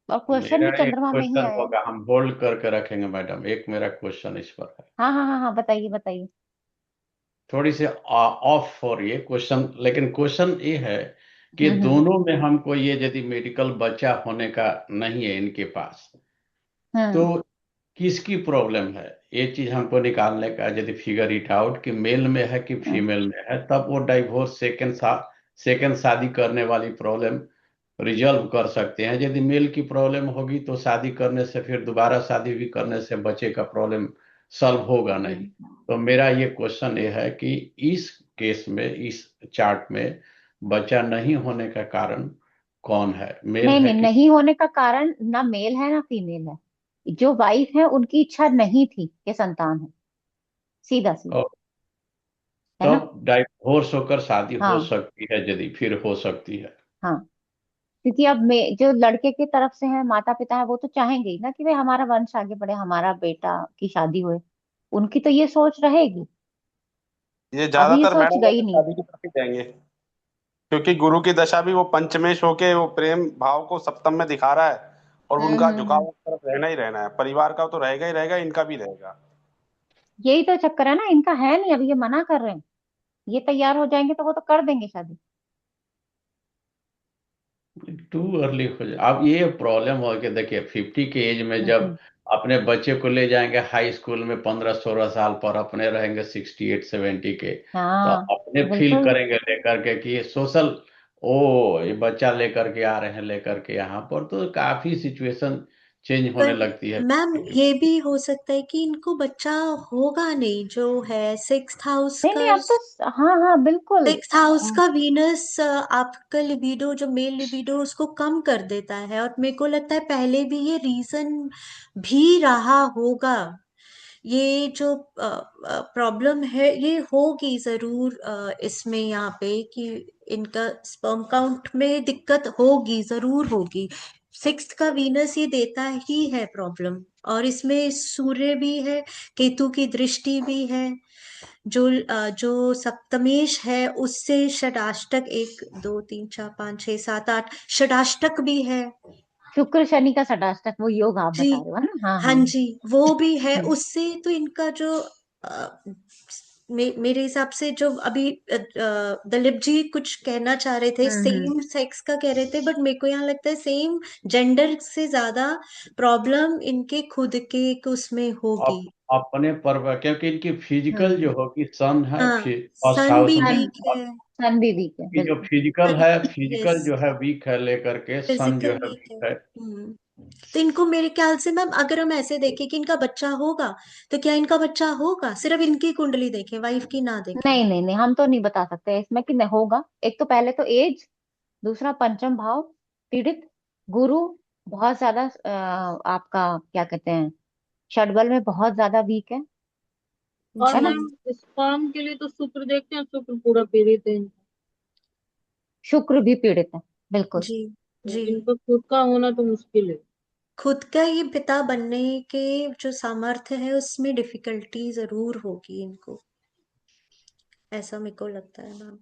और क्वेश्चन मेरा भी एक चंद्रमा में ही क्वेश्चन आया है। होगा, हम होल्ड करके रखेंगे मैडम, एक मेरा क्वेश्चन इस पर है। हाँ हाँ हाँ हाँ, बताइए बताइए। थोड़ी सी ऑफ हो रही है क्वेश्चन, लेकिन क्वेश्चन ये है कि हम्म। दोनों में हमको ये यदि मेडिकल बच्चा होने का नहीं है इनके पास, हम्म तो किसकी प्रॉब्लम है, ये चीज हमको निकालने का, यदि फिगर इट आउट कि मेल में है कि हम्म फीमेल में है, तब वो डाइवोर्स सेकेंड शादी करने वाली प्रॉब्लम रिजॉल्व कर सकते हैं। यदि मेल की प्रॉब्लम होगी तो शादी करने से, फिर दोबारा शादी भी करने से बच्चे का प्रॉब्लम सॉल्व होगा नहीं। तो मेरा ये क्वेश्चन ये है कि इस केस में, इस चार्ट में बच्चा नहीं होने का कारण कौन है, मेल नहीं है नहीं, कि? नहीं होने का कारण ना मेल है ना फीमेल है, जो वाइफ है उनकी इच्छा नहीं थी कि संतान हो, सीधा सीधा, और है ना। तब डाइवोर्स होकर शादी हो हाँ सकती है, यदि फिर हो सकती है। हाँ, क्योंकि अब जो लड़के की तरफ से है, माता पिता है, वो तो चाहेंगे ही ना कि भाई हमारा वंश आगे बढ़े, हमारा बेटा की शादी होए, उनकी तो ये सोच रहेगी। ये अभी ये ज्यादातर सोच मैडम गई वैसे नहीं। शादी की तरफ ही जाएंगे, क्योंकि गुरु की दशा भी वो पंचमेश होके वो प्रेम भाव को सप्तम में दिखा रहा है, और उनका झुकाव हम्म। उस तरफ रहना ही रहना है, परिवार का तो रहेगा ही रहेगा, इनका भी रहेगा। यही तो चक्कर है ना, इनका है नहीं, अभी ये मना कर रहे हैं, ये तैयार हो जाएंगे तो वो तो कर देंगे शादी। टू अर्ली हो जाए। अब ये प्रॉब्लम हो कि देखिए 50 के एज में जब हम्म। अपने बच्चे को ले जाएंगे हाई स्कूल में 15-16 साल पर, अपने रहेंगे 68-70 के, तो हाँ अपने फील बिल्कुल। करेंगे लेकर के कि ये सोशल, ओ ये बच्चा लेकर के आ रहे हैं लेकर के यहाँ पर, तो काफी सिचुएशन चेंज होने पर लगती है। मैम ये भी हो सकता है कि इनको बच्चा होगा नहीं, जो है सिक्स्थ हाउस नहीं का। नहीं, अब तो हाँ हाँ बिल्कुल। सिक्स्थ हाउस का वीनस आपका लिबिडो, जो मेल लिबिडो, उसको कम कर देता है, और मेरे को लगता है पहले भी ये रीजन भी रहा होगा। ये जो प्रॉब्लम है ये होगी जरूर इसमें यहाँ पे कि इनका स्पर्म काउंट में दिक्कत होगी, जरूर होगी। सिक्स्थ का वीनस ये देता ही है प्रॉब्लम, और इसमें सूर्य भी है, केतु की दृष्टि भी है, जो सप्तमेश है उससे षडाष्टक, 1 2 3 4 5 6 7 8 षडाष्टक भी है। शुक्र शनि का षडाष्टक, वो योग आप जी, बता रहे हो, है ना। हाँ हाँ हाँ हाँ। जी, वो भी है हम्म उससे। तो इनका जो मेरे हिसाब से जो अभी दलीप जी कुछ कहना चाह रहे थे, हम्म। सेम सेक्स का कह रहे थे, बट मेरे को यहाँ लगता है सेम जेंडर से ज्यादा प्रॉब्लम इनके खुद के उसमें होगी। अपने पर, क्योंकि इनकी फिजिकल जो हम्म। होगी, सन है हाँ, फर्स्ट सन हाउस भी में, सन, वीक है। सन भी वीक है कि जो बिल्कुल। फिजिकल है, फिजिकल यस, जो है वीक है लेकर के, सन जो फिजिकल है वीक है। वीक है। तो इनको मेरे ख्याल से मैम, अगर हम ऐसे देखें कि इनका बच्चा होगा, तो क्या इनका बच्चा होगा? सिर्फ इनकी कुंडली देखें, वाइफ की ना देखें। नहीं नहीं नहीं, हम तो नहीं बता सकते इसमें कि नहीं होगा। एक तो पहले तो एज, दूसरा पंचम भाव पीड़ित, गुरु बहुत ज्यादा आपका क्या कहते हैं, षडबल में बहुत ज्यादा वीक और है ना। जी मैम स्पर्म के लिए तो शुक्र देखते हैं, शुक्र पूरा पीड़ित है इनका। शुक्र भी पीड़ित है बिल्कुल। जी तो जी। इनका खुद का होना तो मुश्किल है। खुद का ये पिता बनने के जो सामर्थ्य है उसमें डिफिकल्टी जरूर होगी इनको, ऐसा मेरे को लगता है मैम।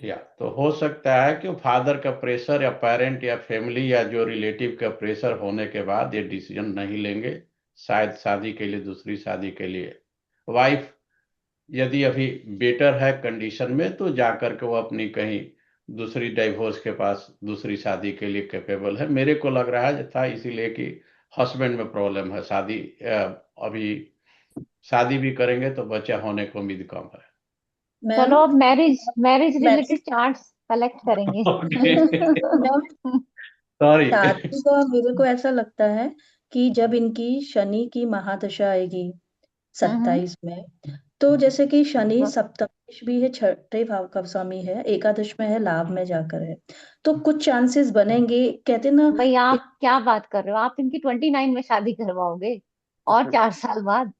या तो हो सकता है कि फादर का प्रेशर, या पेरेंट या फैमिली या जो रिलेटिव का प्रेशर होने के बाद ये डिसीजन नहीं लेंगे, शायद शादी के लिए, दूसरी शादी के लिए। वाइफ यदि अभी बेटर है कंडीशन में, तो जाकर के वो अपनी कहीं दूसरी डाइवोर्स के पास दूसरी शादी के लिए कैपेबल है, मेरे को लग रहा है था, इसीलिए कि हस्बैंड में प्रॉब्लम है, शादी अभी शादी भी करेंगे तो बच्चा होने को उम्मीद कम है। मैम। चलो अब marriage marriage related marriage. Charts collect करेंगे। ओके। Ma'am, sorry. शादी का मेरे को ऐसा लगता है कि जब इनकी शनि की महादशा आएगी हम्म। 27 में, तो जैसे कि शनि ब- सप्तमेश भी है, छठे भाव का स्वामी है, एकादश में है, लाभ में जाकर है, तो कुछ चांसेस बनेंगे, कहते ना। भाई आप क्या बात कर रहे हो, आप इनकी 29 में शादी करवाओगे और 4 साल बाद।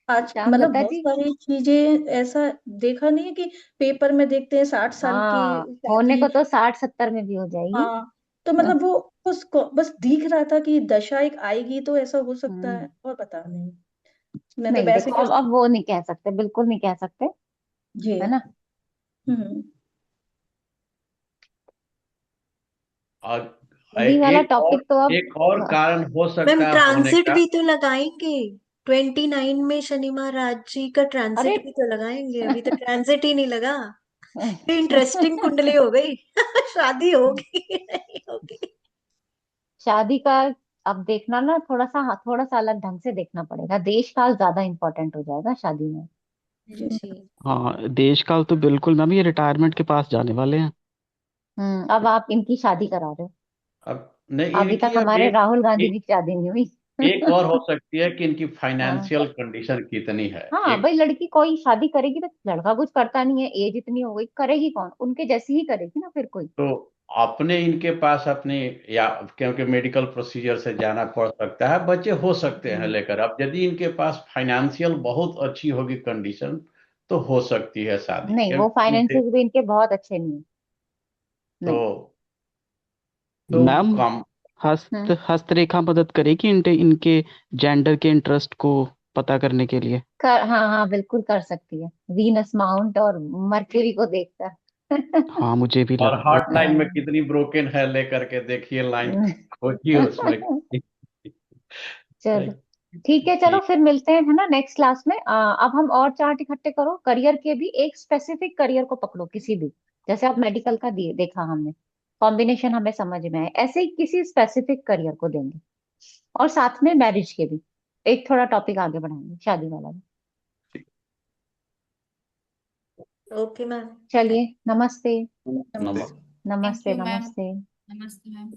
आज मतलब श्यामलता बहुत जी। सारी चीजें ऐसा देखा नहीं है कि पेपर में देखते हैं 60 साल की हाँ, होने शादी। को तो 60-70 में भी हो जाएगी। हाँ, तो मतलब वो उसको बस दिख रहा था कि दशा एक आएगी तो ऐसा हो सकता है, और पता नहीं। मैं तो नहीं वैसे देखो, अब वो नहीं कह सकते, बिल्कुल नहीं कह सकते, जी। है ना। हम्म। और अभी वाला एक और टॉपिक तो अब एक और कारण हो मैम सकता है होने ट्रांजिट का। भी तो लगाएंगे, 29 में शनि महाराज जी का अरे ट्रांजिट भी तो लगाएंगे, अभी तो ट्रांजिट ही नहीं लगा। ये इंटरेस्टिंग कुंडली हो गई। शादी होगी नहीं होगी। शादी का अब देखना ना, थोड़ा सा अलग ढंग से देखना पड़ेगा, देश काल ज्यादा इंपॉर्टेंट हो जाएगा शादी में। जी। हाँ, देश काल तो बिल्कुल मैम, ये रिटायरमेंट के पास जाने वाले हैं। अब आप इनकी शादी करा रहे हो, अब नहीं, अभी तक इनकी अब हमारे राहुल गांधी एक की शादी नहीं हुई। एक और हो सकती है कि इनकी हाँ फाइनेंशियल कंडीशन कितनी है। हाँ, एक भाई लड़की कोई शादी करेगी तो लड़का कुछ करता नहीं है, एज इतनी हो गई, करेगी कौन, उनके जैसी ही करेगी ना फिर कोई। तो अपने इनके पास अपने, या क्योंकि मेडिकल प्रोसीजर से जाना पड़ सकता है, बच्चे हो सकते हैं लेकर। अब यदि इनके पास फाइनेंशियल बहुत अच्छी होगी कंडीशन, तो हो सकती है शादी, नहीं, वो क्योंकि इनसे फाइनेंसेस भी इनके बहुत अच्छे नहीं है। तो नहीं। मैम कम। हस्तरेखा मदद करेगी इनके इनके जेंडर के इंटरेस्ट को पता करने के लिए। हाँ हाँ, बिल्कुल कर सकती है, वीनस माउंट और मर्क्यूरी को देखकर। हाँ, मुझे भी और लगा हार्ट लगता है। लाइन में कितनी ब्रोकन है लेकर के देखिए, लाइन खोजिए उसमें। चलो ठीक है, चलो ठीक। फिर मिलते हैं, है ना, नेक्स्ट क्लास में। अब हम और चार्ट इकट्ठे करो, करियर के भी एक स्पेसिफिक करियर को पकड़ो किसी भी, जैसे आप मेडिकल का दिए देखा हमने, कॉम्बिनेशन हमें समझ में आए, ऐसे ही किसी स्पेसिफिक करियर को देंगे, और साथ में मैरिज के भी एक थोड़ा टॉपिक आगे बढ़ाएंगे, शादी वाला भी। Okay ma'am. चलिए, नमस्ते। नमस्ते। थैंक नमस्ते यू मैम। नमस्ते। नमस्ते मैम।